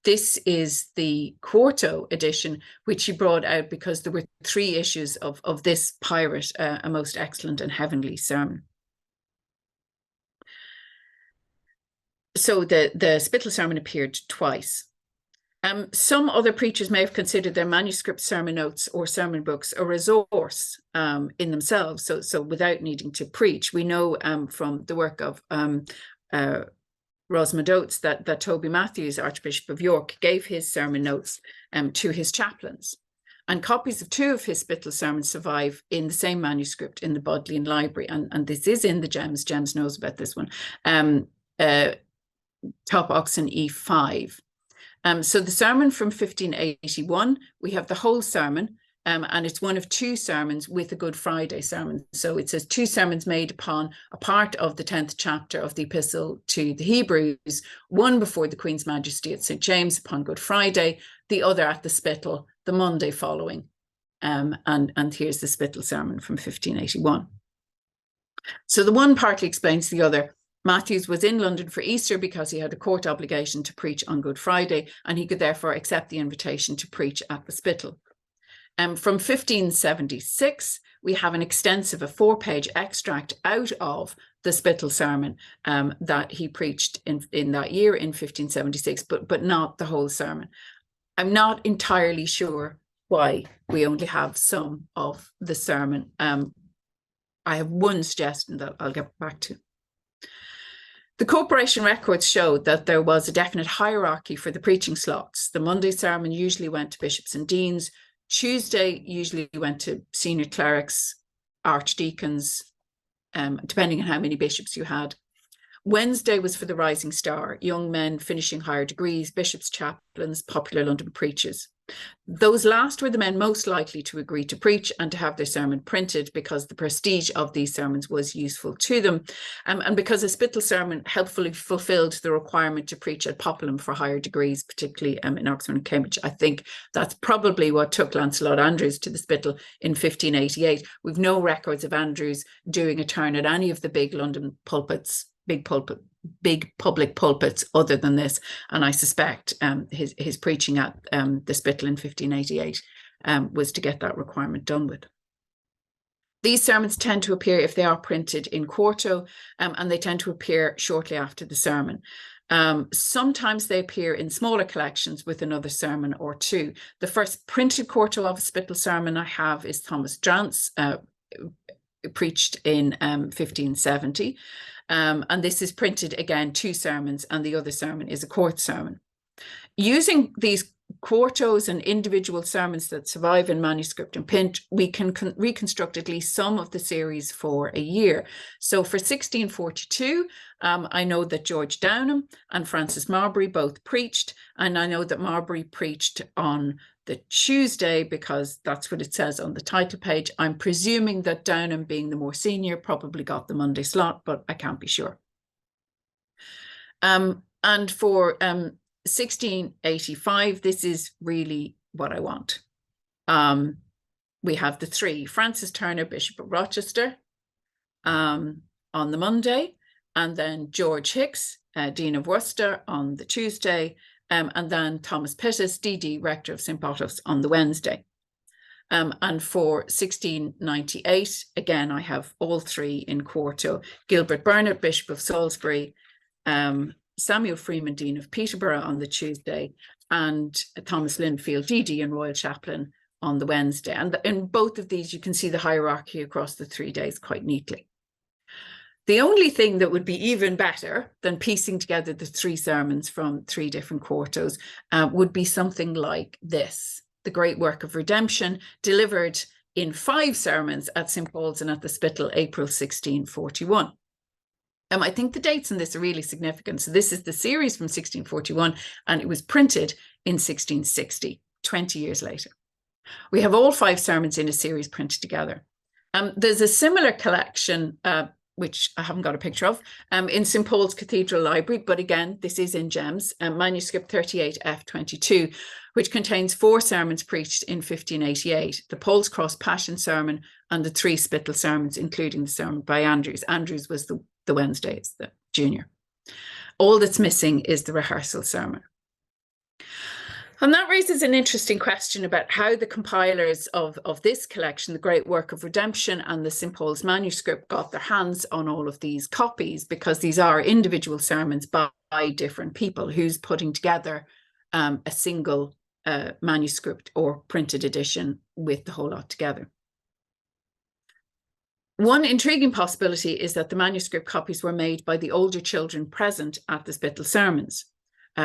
This is the quarto edition, which he brought out because there were 3 issues of this pirate, a most excellent and heavenly sermon. So the Spittal sermon appeared twice. Some other preachers may have considered their manuscript sermon notes or sermon books a resource in themselves, so without needing to preach. We know from the work of Rosamond Oates that Toby Matthews, Archbishop of York, gave his sermon notes to his chaplains. And copies of 2 of his Spittal sermons survive in the same manuscript in the Bodleian Library. And this is in the GEMMS. GEMMS knows about this one. Top Oxen E5. So the sermon from 1581, we have the whole sermon, and it's one of 2 sermons with a Good Friday sermon. So it says 2 sermons made upon a part of the 10th chapter of the Epistle to the Hebrews, one before the Queen's Majesty at St. James upon Good Friday, the other at the Spittal the Monday following. And here's the Spittal sermon from 1581. So the one partly explains the other. Matthews was in London for Easter because he had a court obligation to preach on Good Friday, and he could therefore accept the invitation to preach at the Spittal. From 1576, we have an extensive, a 4-page extract out of the Spittal sermon that he preached in that year in 1576, but not the whole sermon. I'm not entirely sure why we only have some of the sermon. I have one suggestion that I'll get back to. The corporation records showed that there was a definite hierarchy for the preaching slots. The Monday sermon usually went to bishops and deans, Tuesday usually went to senior clerics, archdeacons, depending on how many bishops you had. Wednesday was for the rising star, young men finishing higher degrees, bishops, chaplains, popular London preachers. Those last were the men most likely to agree to preach and to have their sermon printed, because the prestige of these sermons was useful to them, and because a Spital sermon helpfully fulfilled the requirement to preach at Populum for higher degrees, particularly in Oxford and Cambridge. I think that's probably what took Lancelot Andrews to the Spital in 1588. We've no records of Andrews doing a turn at any of the big London pulpits, big public pulpits other than this, and I suspect his preaching at the Spital in 1588 was to get that requirement done with. These sermons tend to appear, if they are printed, in quarto, and they tend to appear shortly after the sermon. Sometimes they appear in smaller collections with another sermon or two. The first printed quarto of a Spital sermon I have is Thomas Drant's, preached in 1570. And this is printed again, 2 sermons, and the other sermon is a court sermon. Using these quartos and individual sermons that survive in manuscript and print, we can reconstruct at least some of the series for a year. So for 1642, I know that George Downham and Francis Marbury both preached, and I know that Marbury preached on the Tuesday because that's what it says on the title page. I'm presuming that Downham, being the more senior, probably got the Monday slot, but I can't be sure. And for 1685, this is really what I want. We have the 3, Francis Turner, Bishop of Rochester, on the Monday, and then George Hicks, Dean of Worcester, on the Tuesday, and then Thomas Pittis, DD, Rector of St. Botolph's, on the Wednesday. And for 1698, again, I have all 3 in quarto. Gilbert Burnet, Bishop of Salisbury, Samuel Freeman, Dean of Peterborough, on the Tuesday, and Thomas Linfield, DD and Royal Chaplain, on the Wednesday. And in both of these, you can see the hierarchy across the 3 days quite neatly. The only thing that would be even better than piecing together the 3 sermons from 3 different quartos would be something like this: The Great Work of Redemption, delivered in 5 sermons at St. Paul's and at the Spital, April 1641. I think the dates in this are really significant. So this is the series from 1641, and it was printed in 1660, 20 years later. We have all 5 sermons in a series printed together. There's a similar collection, which I haven't got a picture of, in St. Paul's Cathedral Library, but again, this is in GEMMS, Manuscript 38F22, which contains 4 sermons preached in 1588, the Paul's Cross Passion Sermon and the 3 Spital sermons, including the sermon by Andrews. Andrews was the Wednesdays, the junior. All that's missing is the rehearsal sermon. And that raises an interesting question about how the compilers of this collection, the Great Work of Redemption and the St. Paul's Manuscript, got their hands on all of these copies, because these are individual sermons by different people. Who's putting together a single manuscript or printed edition with the whole lot together? One intriguing possibility is that the manuscript copies were made by the older children present at the Spital sermons.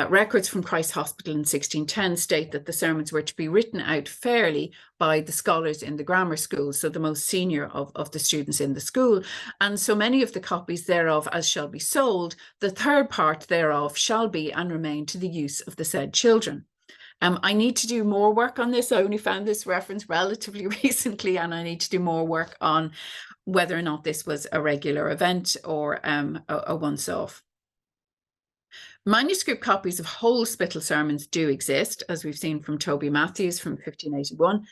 Records from Christ's Hospital in 1610 state that the sermons were to be written out fairly by the scholars in the grammar school, so the most senior of the students in the school, and so many of the copies thereof as shall be sold, the third part thereof shall be and remain to the use of the said children. I need to do more work on this. I only found this reference relatively recently, and I need to do more work on whether or not this was a regular event or a once-off. Manuscript copies of whole Spital sermons do exist, as we've seen from Toby Matthews from 1581.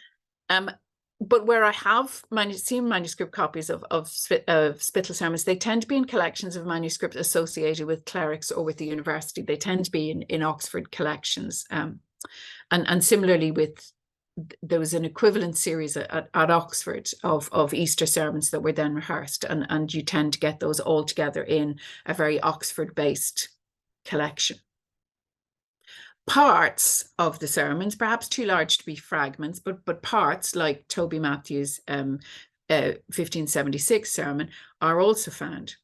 But where I have seen manuscript copies of Spital sermons, they tend to be in collections of manuscripts associated with clerics or with the university. They tend to be in Oxford collections. And similarly there was an equivalent series at Oxford of Easter sermons that were then rehearsed, and you tend to get those all together in a very Oxford-based collection. Parts of the sermons, perhaps too large to be fragments, but parts like Toby Matthews' 1576 sermon are also found.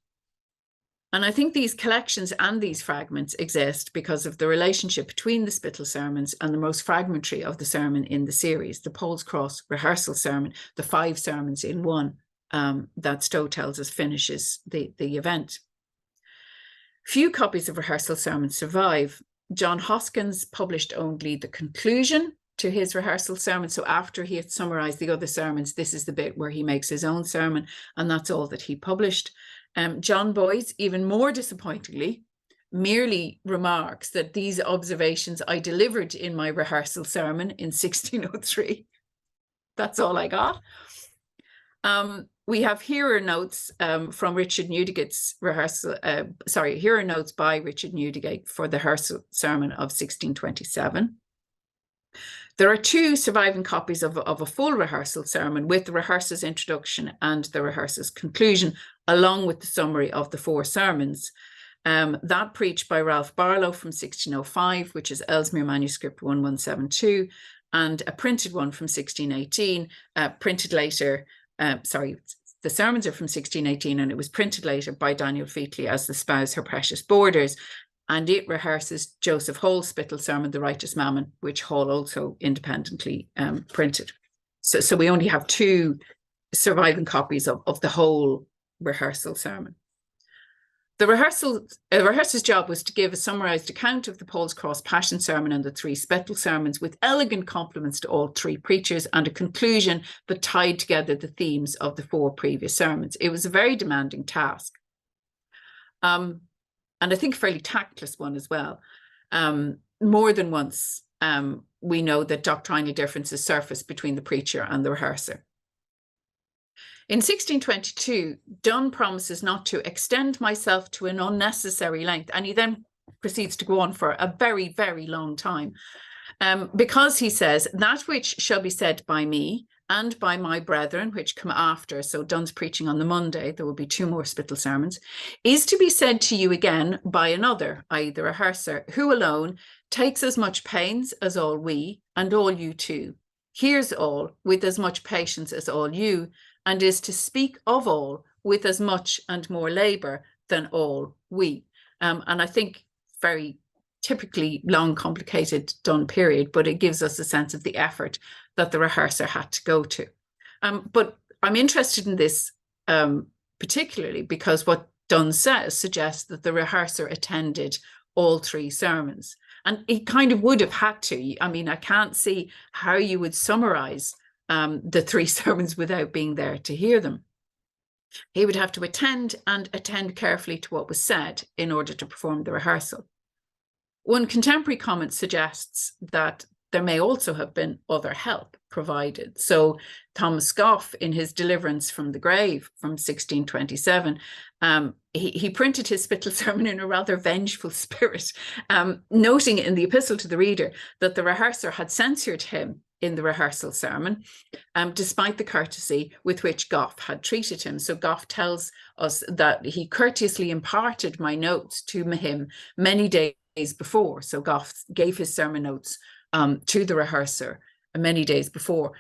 And I think these collections and these fragments exist because of the relationship between the Spittle sermons and the most fragmentary of the sermon in the series, the Paul's Cross rehearsal sermon, the 5 sermons in one that Stowe tells us finishes the event. Few copies of rehearsal sermons survive. John Hoskins published only the conclusion to his rehearsal sermon. So after he had summarised the other sermons, this is the bit where he makes his own sermon, and that's all that he published. John Boyce, even more disappointingly, merely remarks that these observations I delivered in my rehearsal sermon in 1603. That's all I got. We have hearer notes from Richard Newdigate's rehearsal, hearer notes by Richard Newdigate for the rehearsal sermon of 1627. There are 2 surviving copies of a full rehearsal sermon with the rehearser's introduction and the rehearser's conclusion, along with the summary of the 4 sermons. That preached by Ralph Barlow from 1605, which is Ellesmere Manuscript 1172, and a printed one from 1618, printed later, the sermons are from 1618, and it was printed later by Daniel Featley as The Spouse Her Precious Borders, and it rehearses Joseph Hall's Spittle sermon, The Righteous Mammon, which Hall also independently printed. So we only have 2 surviving copies of the whole rehearsal sermon. The rehearser's job was to give a summarised account of the Paul's Cross Passion Sermon and the 3 Spittle sermons with elegant compliments to all 3 preachers and a conclusion that tied together the themes of the 4 previous sermons. It was a very demanding task. And I think a fairly tactless one as well. More than once, we know that doctrinal differences surfaced between the preacher and the rehearser. In 1622, Donne promises not to extend myself to an unnecessary length, and he then proceeds to go on for a very, very long time, because he says, that which shall be said by me and by my brethren, which come after, so Donne's preaching on the Monday, there will be 2 more Spittle sermons, is to be said to you again by another, i.e. the rehearser, who alone takes as much pains as all we, and all you too, hears all with as much patience as all you, and is to speak of all with as much and more labour than all we. And I think very typically long, complicated Donne period, but it gives us a sense of the effort that the rehearser had to go to. But I'm interested in this particularly because what Donne says suggests that the rehearser attended all 3 sermons. And he kind of would have had to. I mean, I can't see how you would summarise the 3 sermons without being there to hear them. He would have to attend and attend carefully to what was said in order to perform the rehearsal. One contemporary comment suggests that there may also have been other help provided. So Thomas Goff, in his Deliverance from the Grave from 1627, he printed his Spittle sermon in a rather vengeful spirit, noting in the epistle to the reader that the rehearser had censured him in the rehearsal sermon, despite the courtesy with which Goff had treated him. So Goff tells us that he courteously imparted my notes to him many days before. So Goff gave his sermon notes to the rehearser many days before,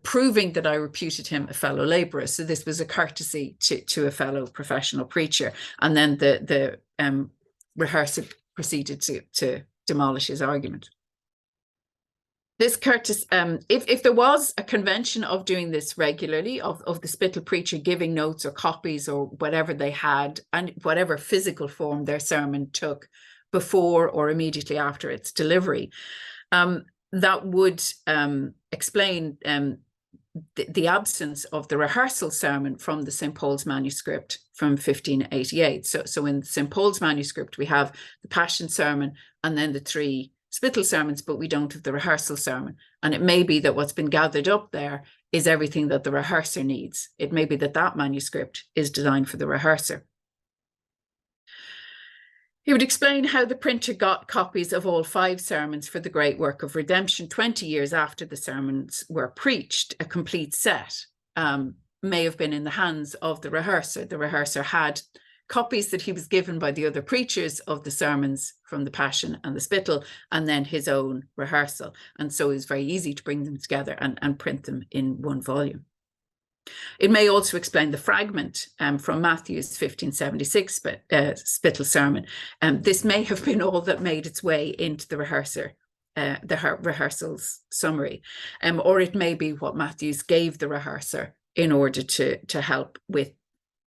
proving that I reputed him a fellow labourer. So this was a courtesy to a fellow professional preacher. And then the rehearser proceeded to demolish his argument. This courtesy, if there was a convention of doing this regularly, of the Spittle preacher giving notes or copies or whatever they had, and whatever physical form their sermon took before or immediately after its delivery, that would explain the absence of the rehearsal sermon from the St. Paul's manuscript from 1588. So in St. Paul's manuscript, we have the Passion sermon and then the 3 Spittle sermons, but we don't have the rehearsal sermon. And it may be that what's been gathered up there is everything that the rehearser needs. It may be that that manuscript is designed for the rehearser. He would explain how the printer got copies of all 5 sermons for the great work of redemption 20 years after the sermons were preached. A complete set may have been in the hands of the rehearser. The rehearser had copies that he was given by the other preachers of the sermons from the Passion and the Spittle, and then his own rehearsal. And so it was very easy to bring them together and print them in one volume. It may also explain the fragment from Matthew's 1576 Spital sermon. This may have been all that made its way into the rehearsal's summary, or it may be what Matthews gave the rehearser in order to help with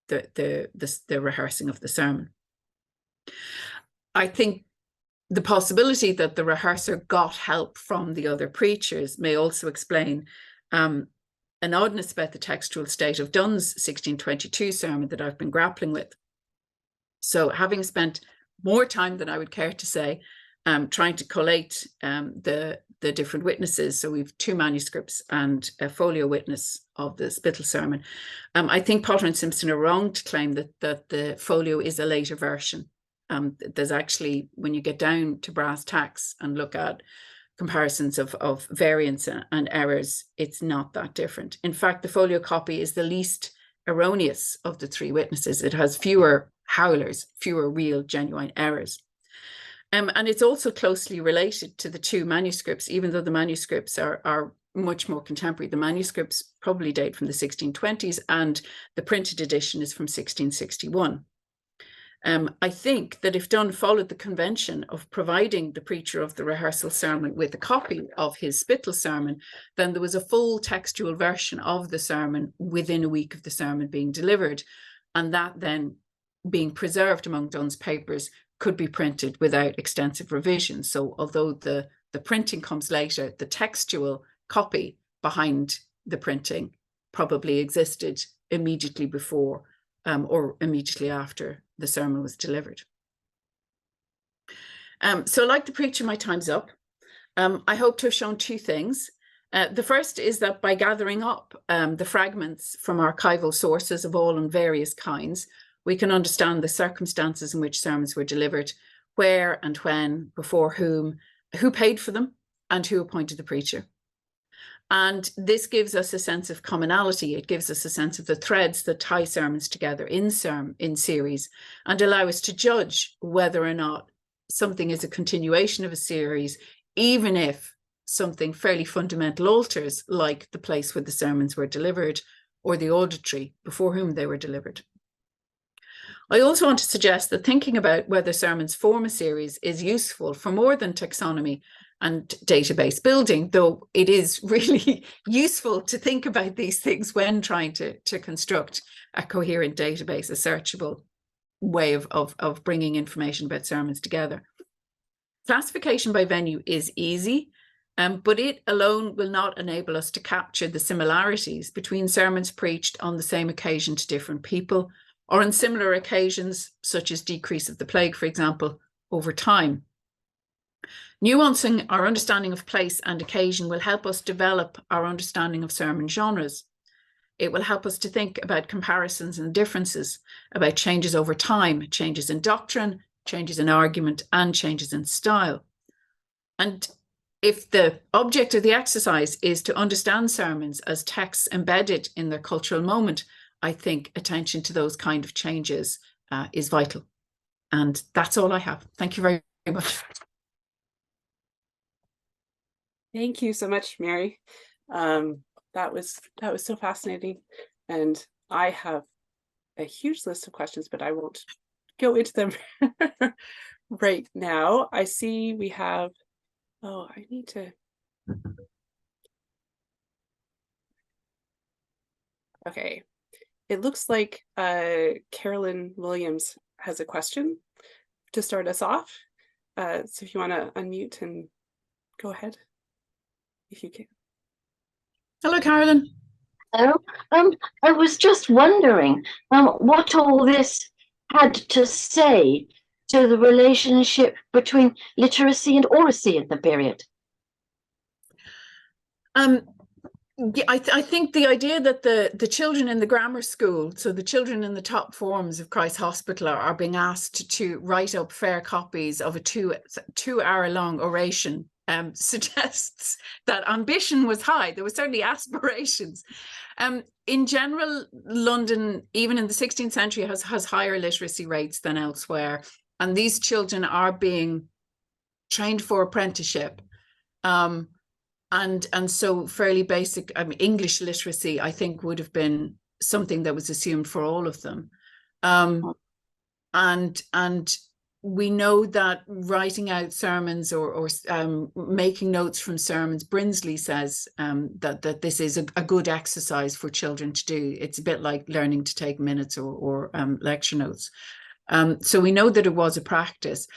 the rehearsing of the sermon. I think the possibility that the rehearser got help from the other preachers may also explain an oddness about the textual state of Donne's 1622 sermon that I've been grappling with. So having spent more time than I would care to say trying to collate the different witnesses, so we've 2 manuscripts and a folio witness of the Spittle sermon, I think Potter and Simpson are wrong to claim that the folio is a later version. There's actually, when you get down to brass tacks and look at comparisons of variants and errors, it's not that different. In fact, the folio copy is the least erroneous of the 3 witnesses. It has fewer howlers, fewer real genuine errors. And it's also closely related to the 2 manuscripts, even though the manuscripts are much more contemporary. The manuscripts probably date from the 1620s and the printed edition is from 1661. I think that if Donne followed the convention of providing the preacher of the rehearsal sermon with a copy of his Spittle sermon, then there was a full textual version of the sermon within a week of the sermon being delivered, and that then being preserved among Donne's papers could be printed without extensive revision. So although the printing comes later, the textual copy behind the printing probably existed immediately before or immediately after the sermon was delivered. So like the preacher, my time's up. I hope to have shown 2 things. The first is that by gathering up the fragments from archival sources of all and various kinds, we can understand the circumstances in which sermons were delivered, where and when, before whom, who paid for them, and who appointed the preacher. And this gives us a sense of commonality. It gives us a sense of the threads that tie sermons together in series and allow us to judge whether or not something is a continuation of a series, even if something fairly fundamental alters, like the place where the sermons were delivered or the auditory before whom they were delivered. I also want to suggest that thinking about whether sermons form a series is useful for more than taxonomy and database building, though it is really useful to think about these things when trying to construct a coherent database, a searchable way of bringing information about sermons together. Classification by venue is easy, but it alone will not enable us to capture the similarities between sermons preached on the same occasion to different people, or on similar occasions, such as decrease of the plague, for example, over time. Nuancing our understanding of place and occasion will help us develop our understanding of sermon genres. It will help us to think about comparisons and differences, about changes over time, changes in doctrine, changes in argument, and changes in style. And if the object of the exercise is to understand sermons as texts embedded in their cultural moment, I think attention to those kind of changes is vital. And that's all I have. Thank you very, very much. Thank you so much, Mary. That was so fascinating. And I have a huge list of questions, but I won't go into them right now. I see we have, oh, I need to. Okay. It looks like Carolyn Williams has a question to start us off. So if you want to unmute and go ahead, if you can. Hello, Carolyn. Hello. I was just wondering what all this had to say to the relationship between literacy and oracy in the period. Yeah, I think the idea that the children in the grammar school, so the children in the top forms of Christ Hospital are being asked to write up fair copies of a two-hour-long oration suggests that ambition was high. There were certainly aspirations. In general, London, even in the 16th century, has higher literacy rates than elsewhere. And these children are being trained for apprenticeship. And so fairly basic, I mean, English literacy, I think, would have been something that was assumed for all of them. And we know that writing out sermons or making notes from sermons, Brinsley says that this is a good exercise for children to do. It's a bit like learning to take minutes or lecture notes. So we know that it was a practice,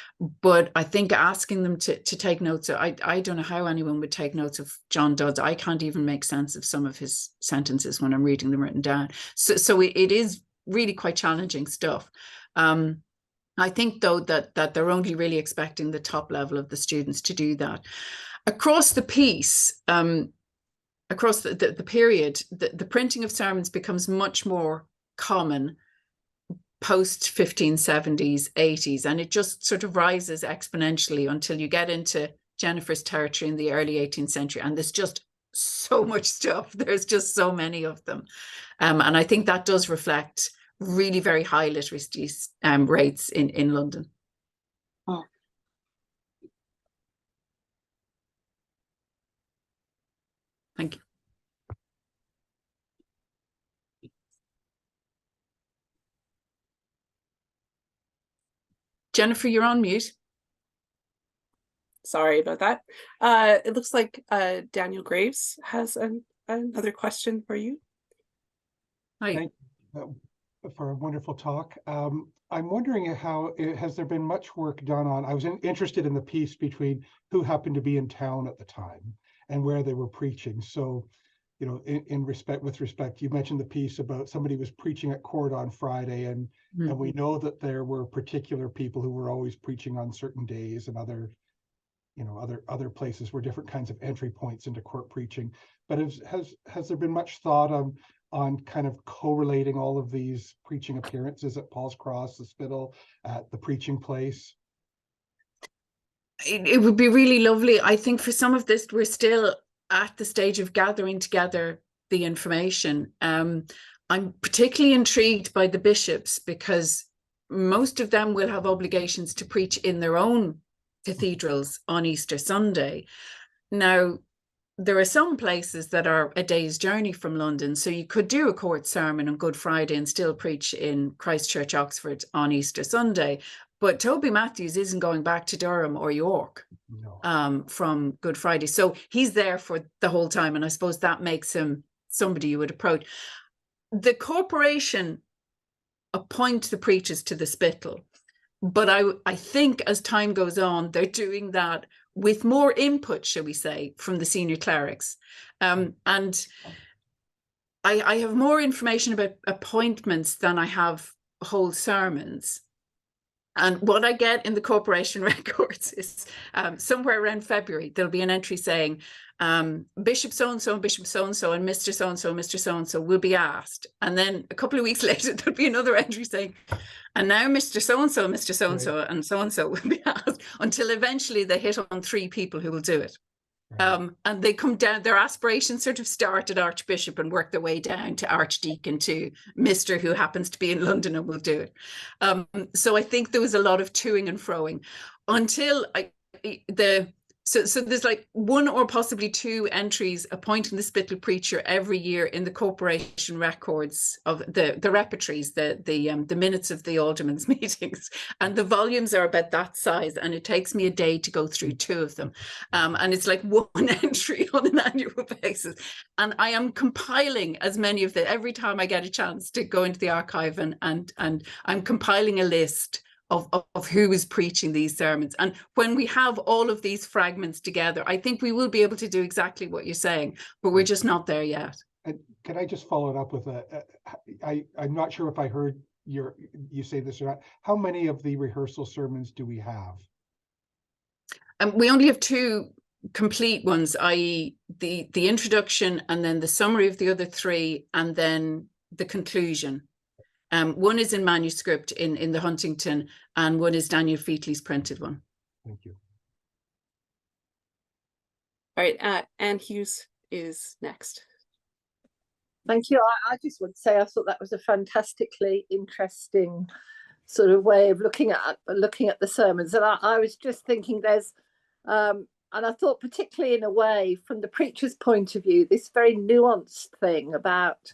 but I think asking them to take notes, I don't know how anyone would take notes of John Dodds. I can't even make sense of some of his sentences when I'm reading them written down. So it is really quite challenging stuff. I think, though, that they're only really expecting the top level of the students to do that. Across the piece, across the period, the printing of sermons becomes much more common post 1570s, 80s, and it just sort of rises exponentially until you get into Jennifer's territory in the early 18th century, and there's just so much stuff. There's just so many of them, and I think that does reflect really very high literacy rates in London. Oh. Thank you. Jennifer, you're on mute. Sorry about that. It looks like Daniel Graves has another question for you. Hi. Thank you for a wonderful talk. I'm wondering has there been much work done on, I was interested in the piece between who happened to be in town at the time and where they were preaching. So, you know, with respect, you mentioned the piece about somebody was preaching at court on Friday, and we know that there were particular people who were always preaching on certain days, and other places were different kinds of entry points into court preaching. But has there been much thought on kind of correlating all of these preaching appearances at Paul's Cross, the Spital, at the preaching place? It would be really lovely. I think for some of this, we're still at the stage of gathering together the information. I'm particularly intrigued by the bishops, because most of them will have obligations to preach in their own cathedrals on Easter Sunday. Now, there are some places that are a day's journey from London, so you could do a court sermon on Good Friday and still preach in Christchurch, Oxford on Easter Sunday. But Toby Matthews isn't going back to Durham or York from Good Friday. So he's there for the whole time, and I suppose that makes him somebody you would approach. The corporation appoint the preachers to the Spital, but I think as time goes on, they're doing that with more input, shall we say, from the senior clerics. And I have more information about appointments than I have whole sermons. And what I get in the corporation records is somewhere around February, there'll be an entry saying, Bishop so-and-so and Bishop so-and-so and Mr. so-and-so and Mr. so-and-so will be asked. And then a couple of weeks later, there'll be another entry saying, and now Mr. so-and-so, Mr. so-and-so, and so-and-so will be asked, until eventually they hit on 3 people who will do it. And they come down, their aspirations sort of start at Archbishop and work their way down to Archdeacon, to Mr. who happens to be in London and will do it. So I think there was a lot of toing and froing until so there's like 1 or possibly 2 entries appointing the Spital preacher every year in the corporation records of the repertories, the minutes of the aldermen's meetings, and the volumes are about that size, and it takes me a day to go through 2 of them, and it's like 1 entry on an annual basis, and I am compiling as many of every time I get a chance to go into the archive, and I'm compiling a list of who is preaching these sermons. And when we have all of these fragments together, I think we will be able to do exactly what you're saying, but we're just not there yet. And can I just follow it up with I'm not sure if I heard you say this or not. How many of the rehearsal sermons do we have? We only have 2 complete ones, i.e. the introduction, and then the summary of the other 3, and then the conclusion. One is in manuscript in the Huntington, and one is Daniel Featley's printed one. Thank you. All right, Anne Hughes is next. Thank you. I just want to say I thought that was a fantastically interesting sort of way of looking at the sermons, and I was just thinking there's And I thought, particularly in a way, from the preacher's point of view, this very nuanced thing about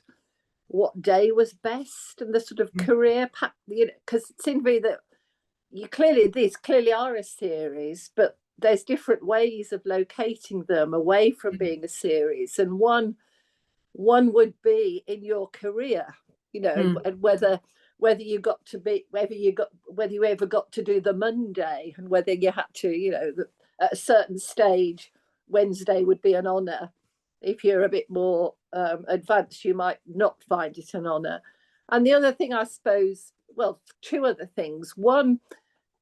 what day was best and the sort of career path, you know, because it seemed to me that these clearly are a series, but there's different ways of locating them away from being a series. And one would be in your career, you know, and whether you ever got to do the Monday, and whether you had to, you know, at a certain stage, Wednesday would be an honour. If you're a bit more advanced, you might not find it an honour. And the other thing, I suppose, well, two other things. One,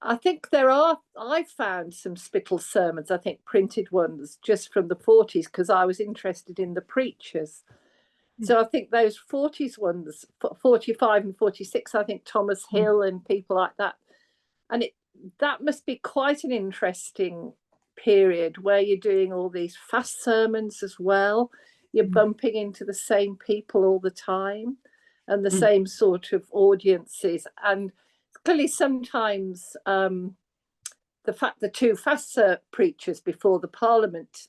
I think I found some Spital sermons, I think printed ones just from the 40s, because I was interested in the preachers. So I think those 40s ones, 45 and 46, I think Thomas Hill and people like that. And that must be quite an interesting period where you're doing all these fast sermons as well. You're bumping into the same people all the time and the same sort of audiences. And clearly sometimes the fact the two fast preachers before the Parliament,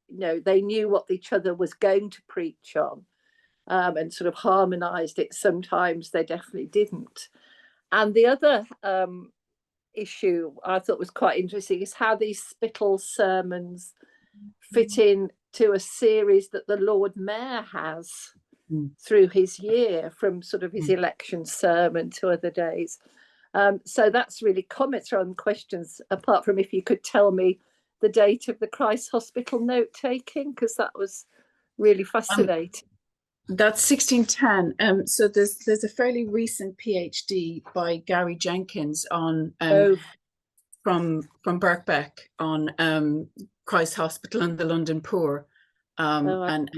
you know, they knew what each other was going to preach on. And sort of harmonised it. Sometimes they definitely didn't. And the other issue I thought was quite interesting is how these Spital sermons fit in to a series that the Lord Mayor has through his year, from sort of his election sermon to other days. So that's really comments on questions, apart from if you could tell me the date of the Christ Hospital note taking, because that was really fascinating. That's 1610. So there's a fairly recent PhD by Gary Jenkins on from Birkbeck on Christ Hospital and the London Poor. And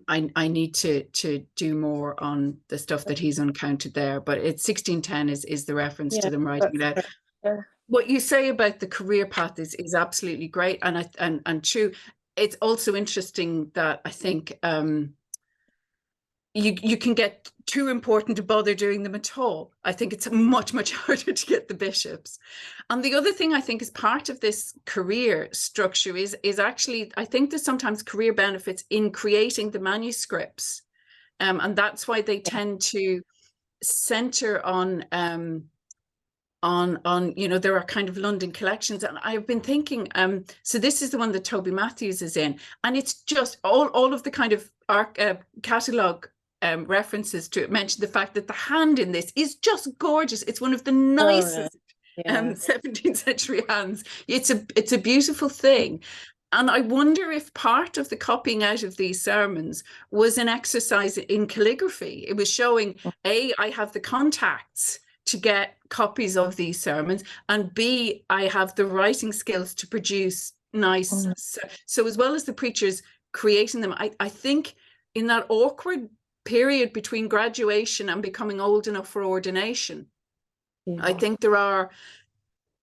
I need to do more on the stuff that he's uncounted there, but it's 1610 is the reference to them writing it out. What you say about the career path is absolutely great and true. It's also interesting that I think you can get too important to bother doing them at all. I think it's much harder to get the bishops. And the other thing I think is part of this career structure is actually, I think there's sometimes career benefits in creating the manuscripts. And that's why they tend to center on you know, there are kind of London collections. And I've been thinking, so this is the one that Toby Matthews is in, and it's just all of the kind of catalogue references to it mention the fact that the hand in this is just gorgeous. It's one of the nicest 17th century hands. It's a beautiful thing. And I wonder if part of the copying out of these sermons was an exercise in calligraphy. It was showing, A, I have the contacts to get copies of these sermons, and B, I have the writing skills to produce nice. So as well as the preachers creating them, I think in that awkward period between graduation and becoming old enough for ordination, I think there are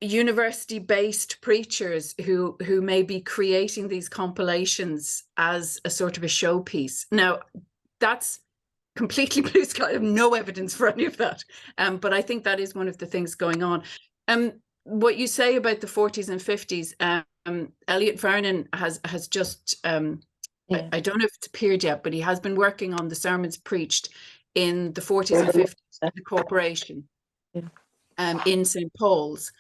university-based preachers who may be creating these compilations as a sort of a showpiece. Now, that's completely blue sky. I have no evidence for any of that, but I think that is one of the things going on. What you say about the 40s and 50s, Elliot Vernon has just I don't know if it's appeared yet, but he has been working on the sermons preached in the 40s and 50s at the corporation in St. Paul's.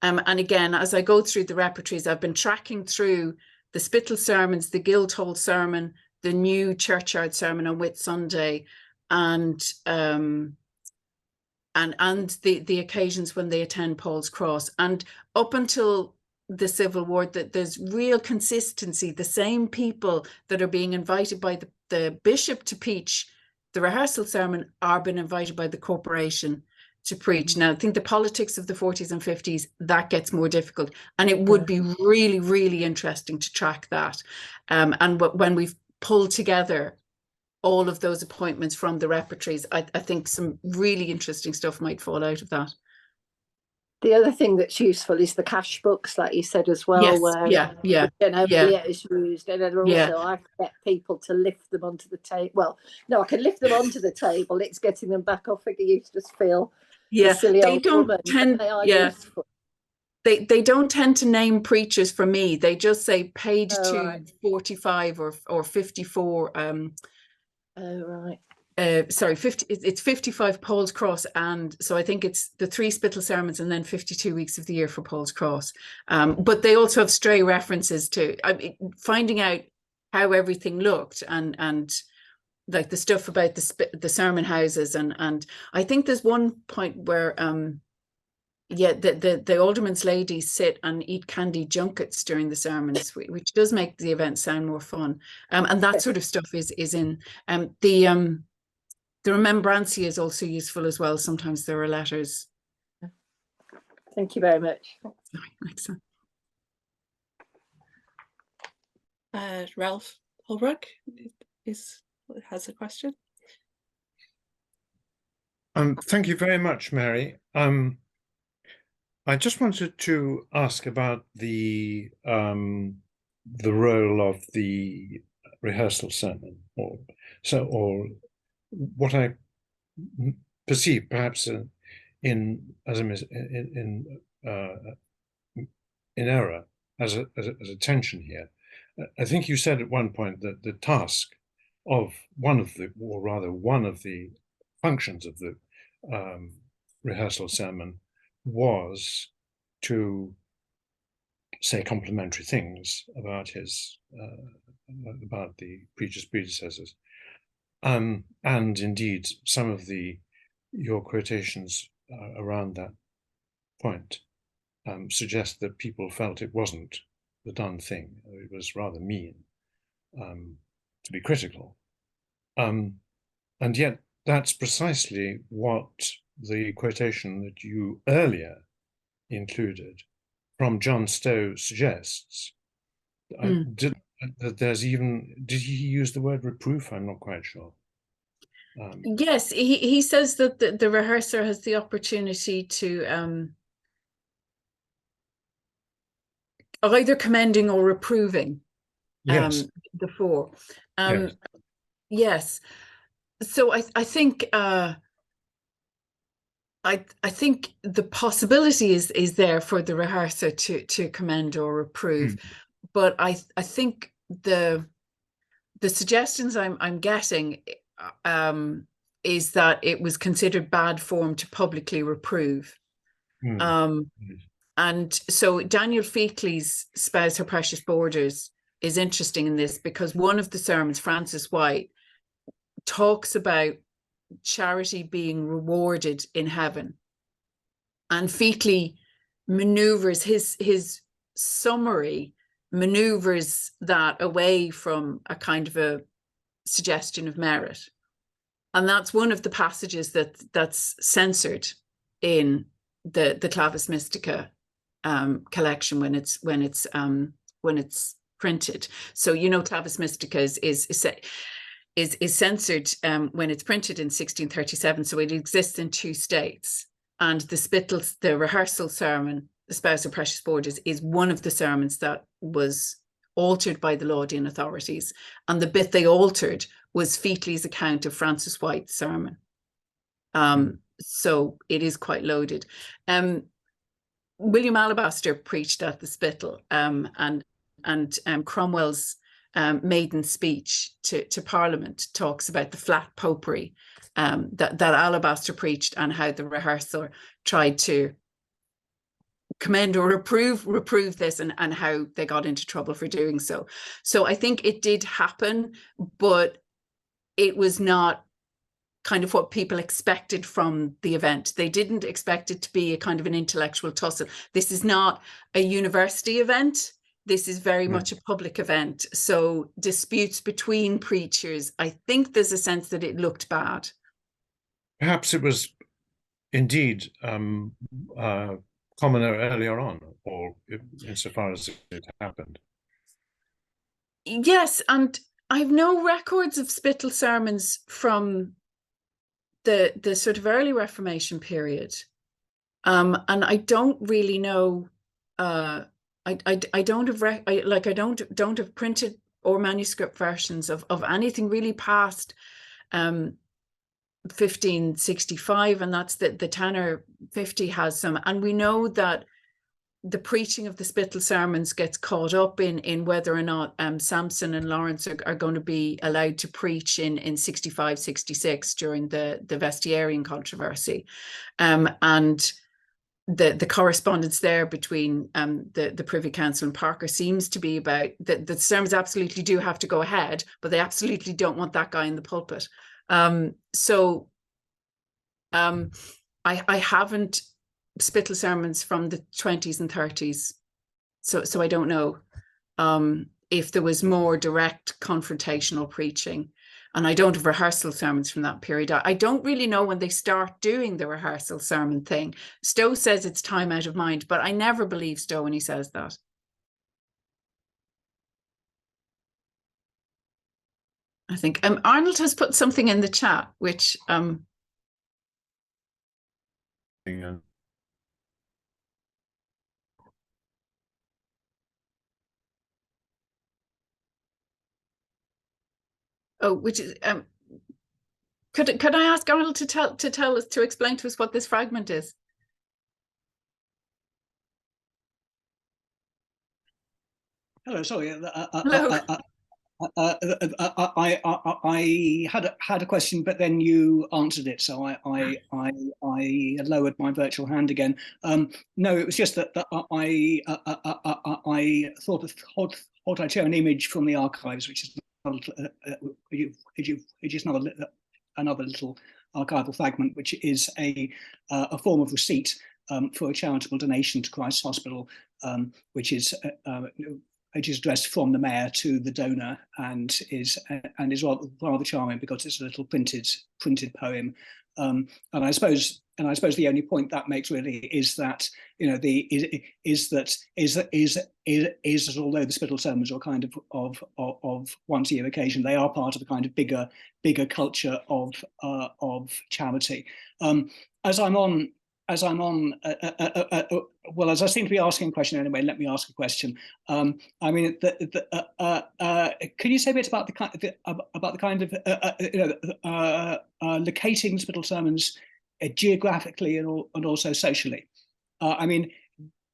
And again, as I go through the repertories, I've been tracking through the Spital sermons, the Guildhall sermon, the new churchyard sermon on Whit Sunday, and the occasions when they attend Paul's Cross. And up until the Civil War, that there's real consistency. The same people that are being invited by the bishop to preach the rehearsal sermon are being invited by the corporation to preach. Now, I think the politics of the 40s and 50s, that gets more difficult, and it would be really interesting to track that. And when we've pulled together all of those appointments from the repertories, I think some really interesting stuff might fall out of that. The other thing that's useful is the cash books, like you said as well, yes, where is used, and then also I can get people to lift them onto the table. Well, no, I can lift them onto the table. It's getting them back off. I used to feel the silly they old don't woman, tend. they are useful. They don't tend to name preachers for me. They just say page Oh, right. 245 or 54. Oh, right. Sorry, 50. It's 55 Paul's Cross, and so I think it's the 3 Spittle sermons and then 52 weeks of the year for Paul's Cross. But they also have stray references to finding out how everything looked and like the stuff about the sermon houses and I think there's one point where the alderman's ladies sit and eat candy junkets during the sermons, which does make the event sound more fun. And that sort of stuff is in the remembrantia is also useful as well. Sometimes there are letters. Thank you very much. Excellent. Ralph Holbrook has a question. Thank you very much, Mary. I just wanted to ask about the role of the rehearsal sermon, or what I perceive perhaps in error as a tension here. I think you said at one point that the task of one of the functions of the rehearsal sermon was to say complimentary things about about the preacher's predecessors, and indeed some of your quotations around that point suggest that people felt it wasn't the done thing. It was rather mean to be critical, and yet that's precisely what the quotation that you earlier included from John Stowe suggests. Did he use the word reproof? I'm not quite sure. Yes, he says that the rehearser has the opportunity to either commending or reproving Yes. the four. Yes. Yes. So I think I think the possibility is there for the rehearser to commend or reprove, but I think the suggestions I'm getting is that it was considered bad form to publicly reprove. And so Daniel Feakley's Spouse Her Precious Borders is interesting in this, because one of the sermons, Francis White, talks about charity being rewarded in heaven, and Feakley maneuvers his summary maneuvers that away from a kind of a suggestion of merit, and that's one of the passages that's censored in the Clavis Mystica collection when it's printed. So Clavis Mystica is censored when it's printed in 1637, so it exists in 2 states. And the rehearsal sermon, the Spouse of Precious Borders, is one of the sermons that was altered by the Laudian authorities. And the bit they altered was Feakley's account of Francis White's sermon. So it is quite loaded. William Alabaster preached at the Spittle, and Cromwell's maiden speech to Parliament talks about the flat popery that Alabaster preached, and how the rehearsal tried to commend or reprove this, and how they got into trouble for doing so. So I think it did happen, but it was not kind of what people expected from the event. They didn't expect it to be a kind of an intellectual tussle. This is not a university event. This is very much a public event. So disputes between preachers, I think there's a sense that it looked bad. Perhaps it was indeed commoner earlier on, or insofar as it happened. Yes, and I have no records of Spittle sermons from the sort of early Reformation period, and I don't really know. I don't have printed or manuscript versions of anything really past 1565, and that's the Tanner 50 has some, and we know that the preaching of the Spittal sermons gets caught up in whether or not Samson and Lawrence are going to be allowed to preach in 65, 66 during the Vestiarian controversy. And the correspondence there between the Privy Council and Parker seems to be about that the sermons absolutely do have to go ahead, but they absolutely don't want that guy in the pulpit. I haven't Spittal sermons from the 20s and 30s, so I don't know if there was more direct confrontational preaching, and I don't have rehearsal sermons from that period. I don't really know when they start doing the rehearsal sermon thing. Stowe says it's time out of mind, but I never believe Stowe when he says that. I think Arnold has put something in the chat, which which is could I ask Arnold to tell us, to explain to us what this fragment is? Hello, sorry. Hello. I had a question, but then you answered it, so I lowered my virtual hand again. No, it was just that I thought I'd show an image from the archives, which is another little archival fragment, which is a form of receipt for a charitable donation to Christ's Hospital, which is addressed from the mayor to the donor, and is rather charming because it's a little printed poem. And I suppose the only point that makes really is that, you know, is that although the Spittal sermons are kind of once a year occasion, they are part of a kind of bigger culture of charity. As I seem to be asking a question anyway, let me ask a question. I mean, can you say a bit about the kind of locating Spittal sermons geographically and also socially? I mean,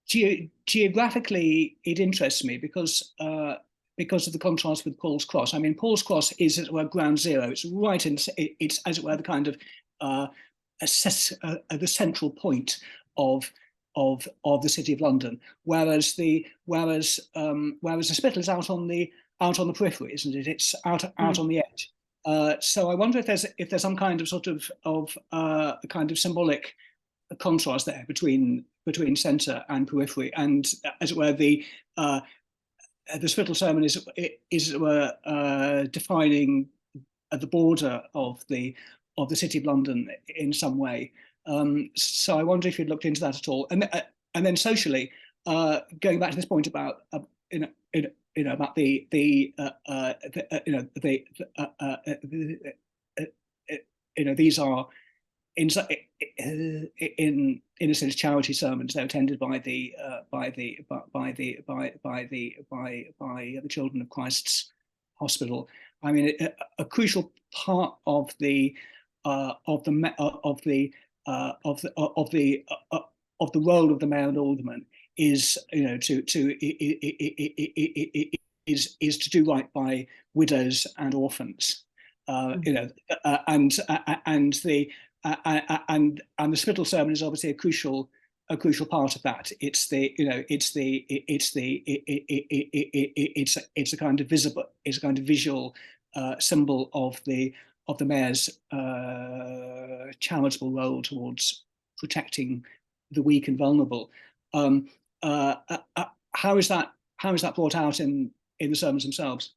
geographically, it interests me because of the contrast with Paul's Cross. I mean, Paul's Cross is, as it were, ground zero. It's right in, it's as it were the kind of the central point of the City of London, whereas the Spittal is out on the periphery, isn't it? It's out on the edge. So I wonder if there's some kind of a kind of symbolic contrast there between centre and periphery, and as it were the Spittal sermon is as it were defining the border of the City of London in some way. So I wonder if you'd looked into that at all. And then socially, going back to this point about about these are in a sense charity sermons. They're attended by the children of Christ's Hospital. I mean, a crucial part of the role of the role of the mayor and alderman is, you know, to do right by widows and orphans. You know, and the Spittal sermon is obviously a crucial part of that. It's a kind of visual symbol of the mayor's charitable role towards protecting the weak and vulnerable. How is that brought out in the sermons themselves?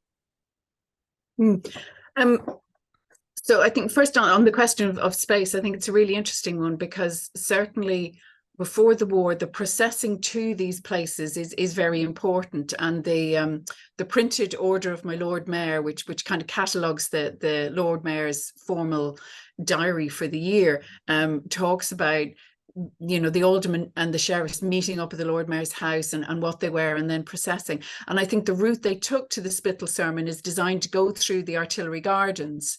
So I think first on the question of space, I think it's a really interesting one, because certainly before the war, the processing to these places is very important, and the printed order of my Lord Mayor, which kind of catalogues the Lord Mayor's formal diary for the year, talks about, you know, the aldermen and the sheriffs meeting up at the Lord Mayor's house and what they were, and then processing. And I think the route they took to the Spittal sermon is designed to go through the Artillery Gardens,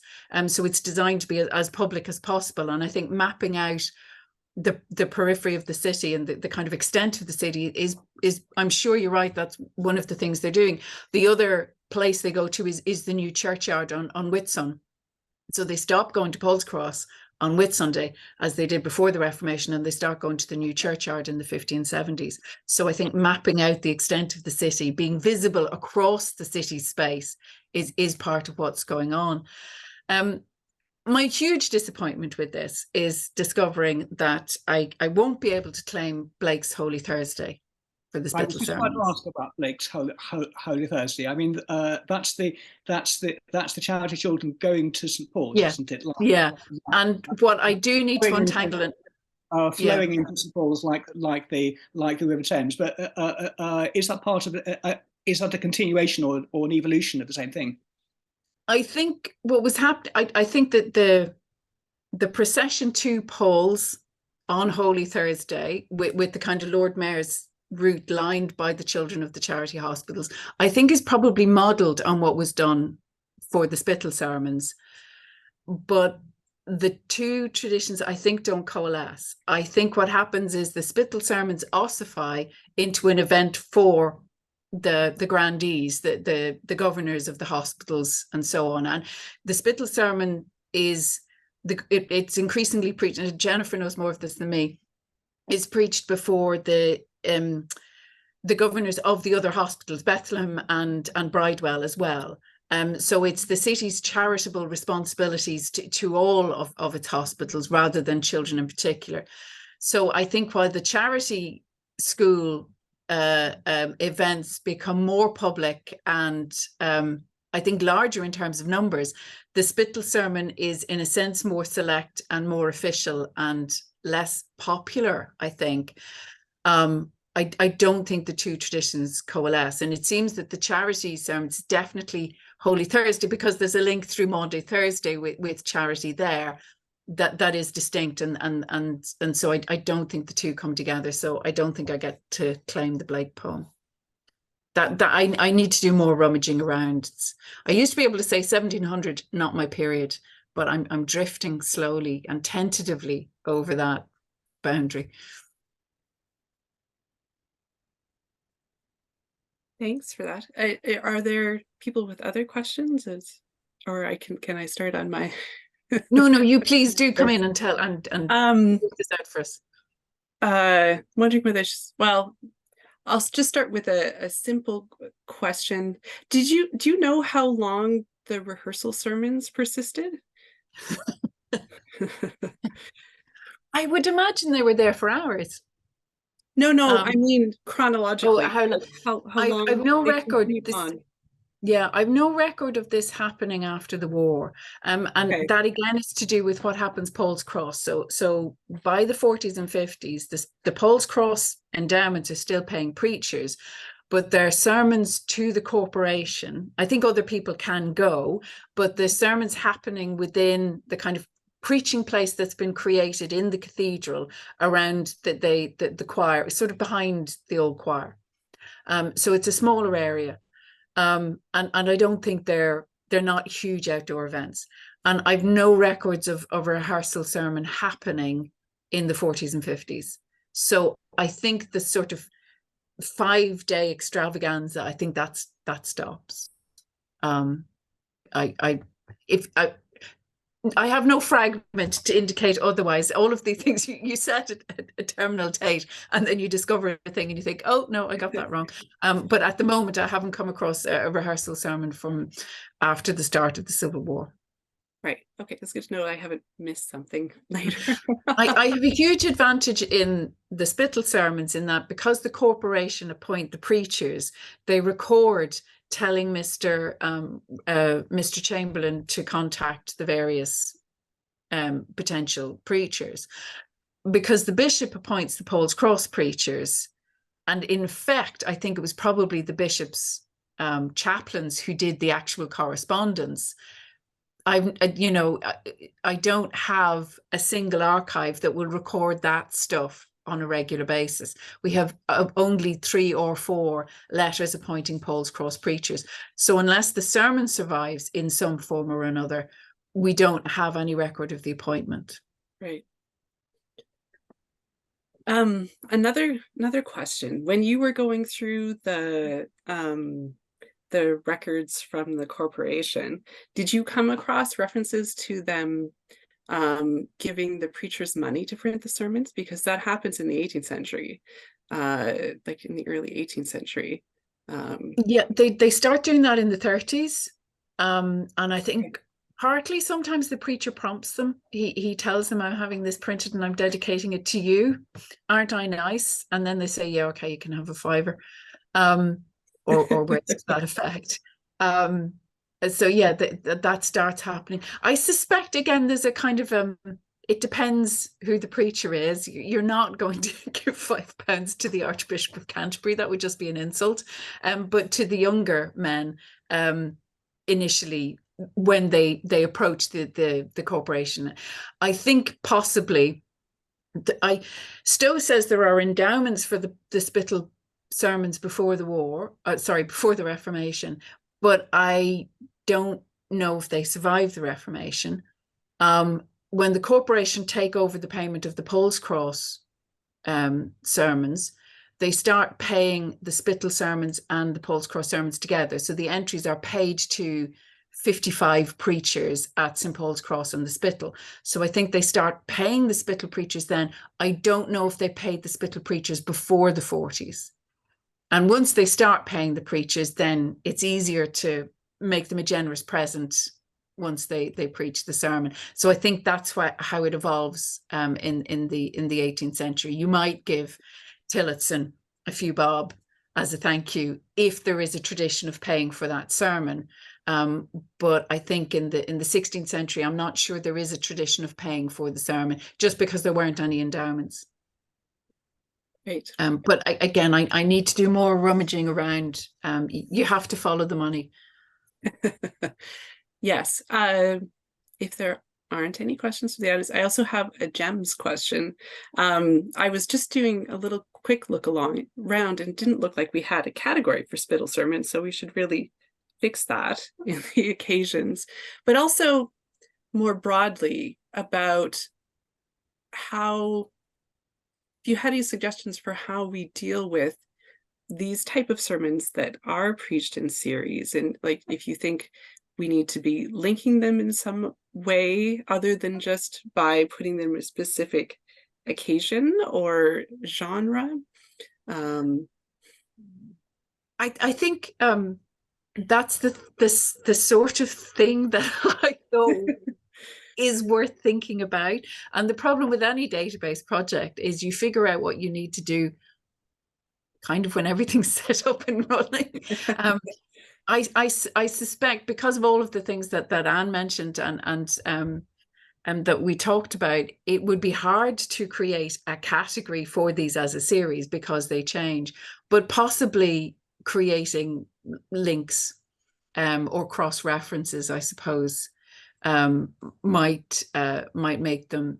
so it's designed to be as public as possible. And I think mapping out the periphery of the city and the kind of extent of the city is I'm sure you're right, that's one of the things they're doing. The other place they go to is the new churchyard on Whitsun. So they stop going to Paul's Cross on Whitsunday, as they did before the Reformation, and they start going to the new churchyard in the 1570s. So I think mapping out the extent of the city, being visible across the city space is part of what's going on. My huge disappointment with this is discovering that I won't be able to claim Blake's Holy Thursday for the Spatial sermons. I was just about to ask about Blake's Holy Thursday. I mean, that's the charity children going to St Paul's, isn't it? Yeah, and what I do need to untangle it. Flowing into St Paul's like the River Thames, but is that part of is that a continuation or an evolution of the same thing? I think what was happening, I think that the procession to Paul's on Holy Thursday with the kind of Lord Mayor's route lined by the children of the charity hospitals, I think is probably modelled on what was done for the Spital sermons. But the two traditions, I think, don't coalesce. I think what happens is the Spital sermons ossify into an event for the grandees, the governors of the hospitals and so on. And the Spital sermon is it's increasingly preached, and Jennifer knows more of this than me, is preached before the governors of the other hospitals, Bethlehem and Bridewell as well. So it's the city's charitable responsibilities to all of its hospitals rather than children in particular. So I think while the charity school events become more public and I think larger in terms of numbers, the Spittal sermon is in a sense more select and more official and less popular, I think. I don't think the two traditions coalesce, and it seems that the charity sermons definitely Holy Thursday, because there's a link through Monday, Thursday with charity there that is distinct, and so I don't think the two come together. So I don't think I get to claim the Blake poem. That I need to do more rummaging around. I used to be able to say 1700, not my period, but I'm drifting slowly and tentatively over that boundary. Thanks for that. Are there people with other questions? Or can I start on my? No, you please do come in and tell and work this out for us. Wondering whether well, I'll just start with a simple question. Do you know how long the rehearsal sermons persisted? I would imagine they were there for hours. No, I mean chronologically. How long? I've no record. I've no record of this happening after the war, and that again is to do with what happens Paul's Cross. So by the 40s and 50s, the Paul's Cross endowments are still paying preachers, but their sermons to the corporation, I think other people can go, but the sermons happening within the kind of preaching place that's been created in the cathedral around the choir, sort of behind the old choir. So it's a smaller area. And I don't think they're not huge outdoor events. And I've no records of a rehearsal sermon happening in the 40s and 50s. So I think the sort of 5-day extravaganza, I think that stops. I have no fragment to indicate otherwise. All of the things you said at a terminal date, and then you discover a thing and you think, oh no, I got that wrong. But at the moment, I haven't come across a rehearsal sermon from after the start of the Civil War. Right. Okay, that's good to know. I haven't missed something later. I have a huge advantage in the Spittal sermons in that because the corporation appoint the preachers, they record telling Mr. Chamberlain to contact the various potential preachers, because the bishop appoints the Paul's Cross preachers, and in fact I think it was probably the bishop's chaplains who did the actual correspondence. I don't have a single archive that will record that stuff on a regular basis. We have only 3 or 4 letters appointing Paul's Cross preachers. So unless the sermon survives in some form or another, we don't have any record of the appointment. Right. Another question. When you were going through the records from the corporation, did you come across references to them giving the preachers money to print the sermons? Because that happens in the 18th century, like in the early 18th century. Yeah, they start doing that in the 30s. And I think partly sometimes the preacher prompts them. He tells them, I'm having this printed and I'm dedicating it to you. Aren't I nice? And then they say, yeah, okay, you can have a $5. Or words to that effect. So yeah, that starts happening. I suspect, again, there's a kind of it depends who the preacher is. You're not going to give £5 to the Archbishop of Canterbury. That would just be an insult. But to the younger men, initially, when they approach the corporation, I think possibly, Stowe says there are endowments for the Spittal sermons before the war, before the Reformation, but I don't know if they survived the Reformation. When the corporation take over the payment of the Paul's Cross sermons, they start paying the Spittal sermons and the Paul's Cross sermons together. So the entries are paid to 55 preachers at St. Paul's Cross and the Spittal. So I think they start paying the Spittal preachers then. I don't know if they paid the Spittal preachers before the 40s. And once they start paying the preachers, then it's easier to make them a generous present once they preach the sermon. So I think that's how it evolves in the 18th century. You might give Tillotson a few bob as a thank you if there is a tradition of paying for that sermon. But I think in the 16th century, I'm not sure there is a tradition of paying for the sermon, just because there weren't any endowments. Right. But I need to do more rummaging around. You have to follow the money. Yes. If there aren't any questions from the audience, I also have a GEMMS question. I was just doing a little quick look around and it didn't look like we had a category for Spittal sermons, so we should really fix that in the occasions. But also more broadly about how, if you had any suggestions for how we deal with these type of sermons that are preached in series, and like if you think we need to be linking them in some way other than just by putting them in a specific occasion or genre. I think that's the sort of thing that I thought is worth thinking about. And the problem with any database project is you figure out what you need to do kind of when everything's set up and running. I suspect, because of all of the things that Anne mentioned and that we talked about, it would be hard to create a category for these as a series because they change. But possibly creating links or cross references, I suppose, might make them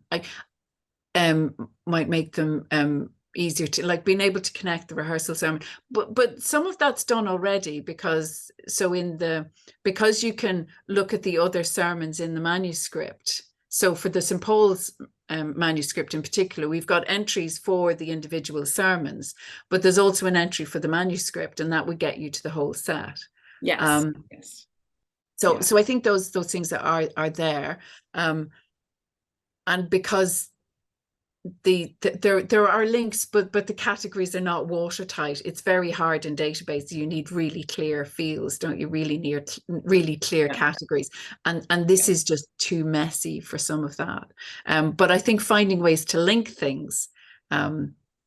easier to, like, being able to connect the rehearsal sermon. But some of that's done already, because you can look at the other sermons in the manuscript. So for the St. Paul's manuscript in particular, we've got entries for the individual sermons, but there's also an entry for the manuscript, and that would get you to the whole set. Yes. Yes. So I think those things that are there, and because there are links, but the categories are not watertight. It's very hard in database. You need really clear fields, don't you? Really clear categories, and this is just too messy for some of that. But I think finding ways to link things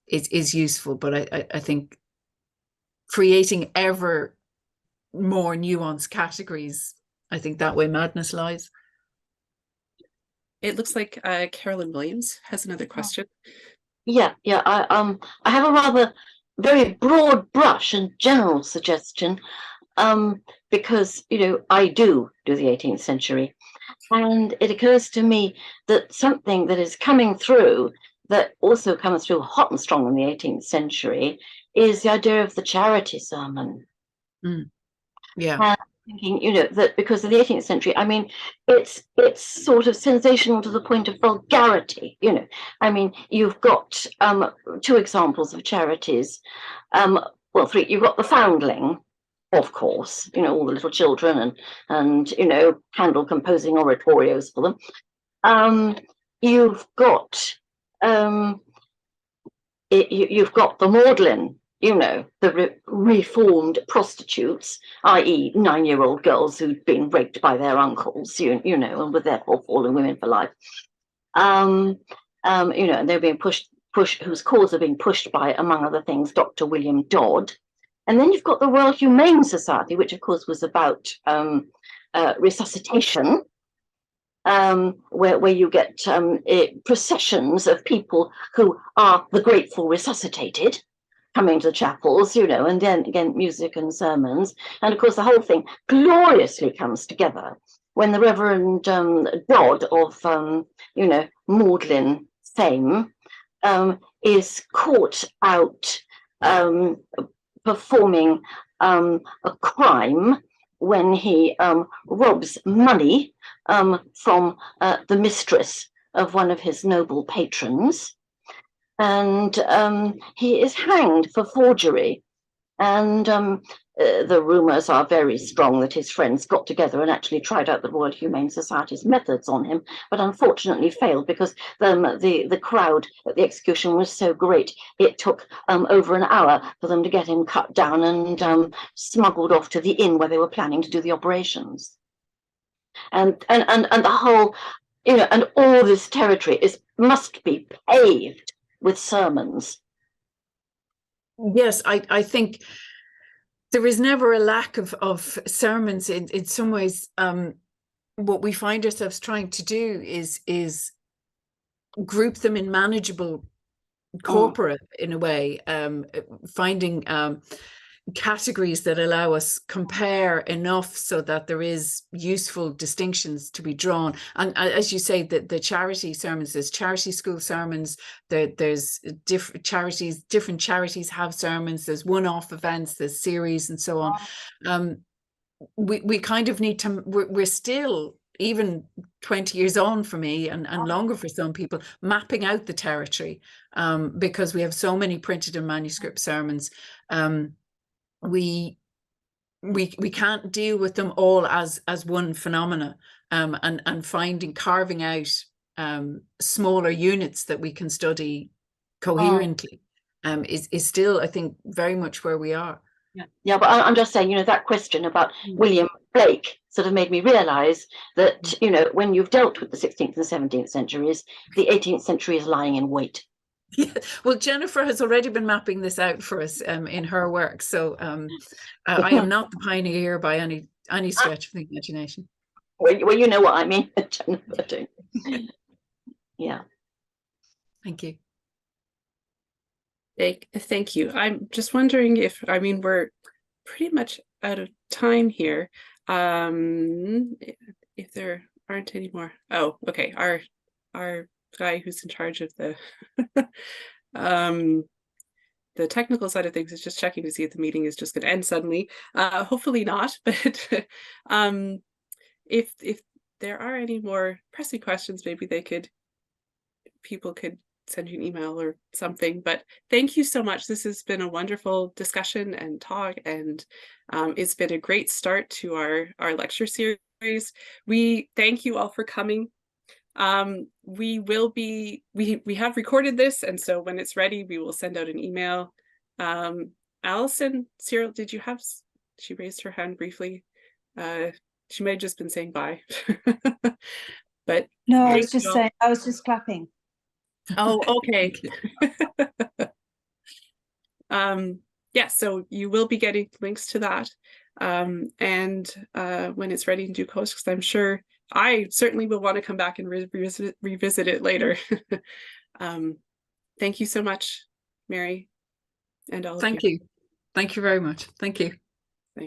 is useful. But I think creating ever more nuanced categories, I think that way madness lies. It looks like Carolyn Williams has another question. Yeah. I have a rather very broad brush and general suggestion, because I do the 18th century, and it occurs to me that something that is coming through, that also comes through hot and strong in the 18th century, is the idea of the charity sermon. Yeah. thinking, you know, that because of the 18th century, I mean, it's sort of sensational to the point of vulgarity, you know. I mean, you've got two examples of charities. Well, three. You've got the Foundling, of course, you know, all the little children and you know, Handel composing oratorios for them. You've got you've got the Magdalene, you know, the reformed prostitutes, i.e. 9-year-old girls who'd been raped by their uncles, you know, and were therefore fallen women for life. You know, and they're being pushed, whose cause are being pushed by, among other things, Dr. William Dodd. And then you've got the Royal Humane Society, which of course was about resuscitation, where you get processions of people who are the grateful resuscitated coming to the chapels, you know, and then again music and sermons. And of course the whole thing gloriously comes together when the Reverend Dodd of, you know, Magdalene fame is caught out performing a crime when he robs money from the mistress of one of his noble patrons, and he is hanged for forgery. And the rumours are very strong that his friends got together and actually tried out the Royal Humane Society's methods on him, but unfortunately failed because the crowd at the execution was so great. It took over an hour for them to get him cut down and smuggled off to the inn where they were planning to do the operations. And the whole, you know, and all this territory must be paved with sermons. Yes, I think there is never a lack of sermons. In some ways, what we find ourselves trying to do is group them in manageable corpora in a way, finding categories that allow us compare enough so that there is useful distinctions to be drawn. And as you say, the charity sermons, there's charity school sermons, there's different charities have sermons, there's one-off events, there's series and so on. We kind of need to, we're still, even 20 years on for me and longer for some people, mapping out the territory because we have so many printed and manuscript sermons. We can't deal with them all as one phenomena, and carving out smaller units that we can study coherently is still, I think, very much where we are. Yeah, but I'm just saying, you know, that question about William Blake sort of made me realize that, you know, when you've dealt with the 16th and 17th centuries, the 18th century is lying in wait. Yeah, well, Jennifer has already been mapping this out for us in her work, so I am not the pioneer by any stretch of the imagination. Well, you know what I mean, Jennifer. Yeah. Thank you. Thank you. I'm just wondering if, I mean, we're pretty much out of time here. If there aren't any more. Oh, okay. Our guy who's in charge of the the technical side of things is just checking to see if the meeting is just going to end suddenly. Hopefully not, but if there are any more pressing questions, maybe people could send you an email or something. But thank you so much. This has been a wonderful discussion and talk, and it's been a great start to our lecture series. We thank you all for coming. We have recorded this, and so when it's ready, we will send out an email. Allison, Cyril, she raised her hand briefly. She may have just been saying bye. But no, I was just clapping. Oh, okay. Yeah, so you will be getting links to that. And when it's ready in due course, because I'm sure I certainly will want to come back and revisit it later. Thank you so much, Mary, and all of you. Thank you. Thank you very much. Thank you.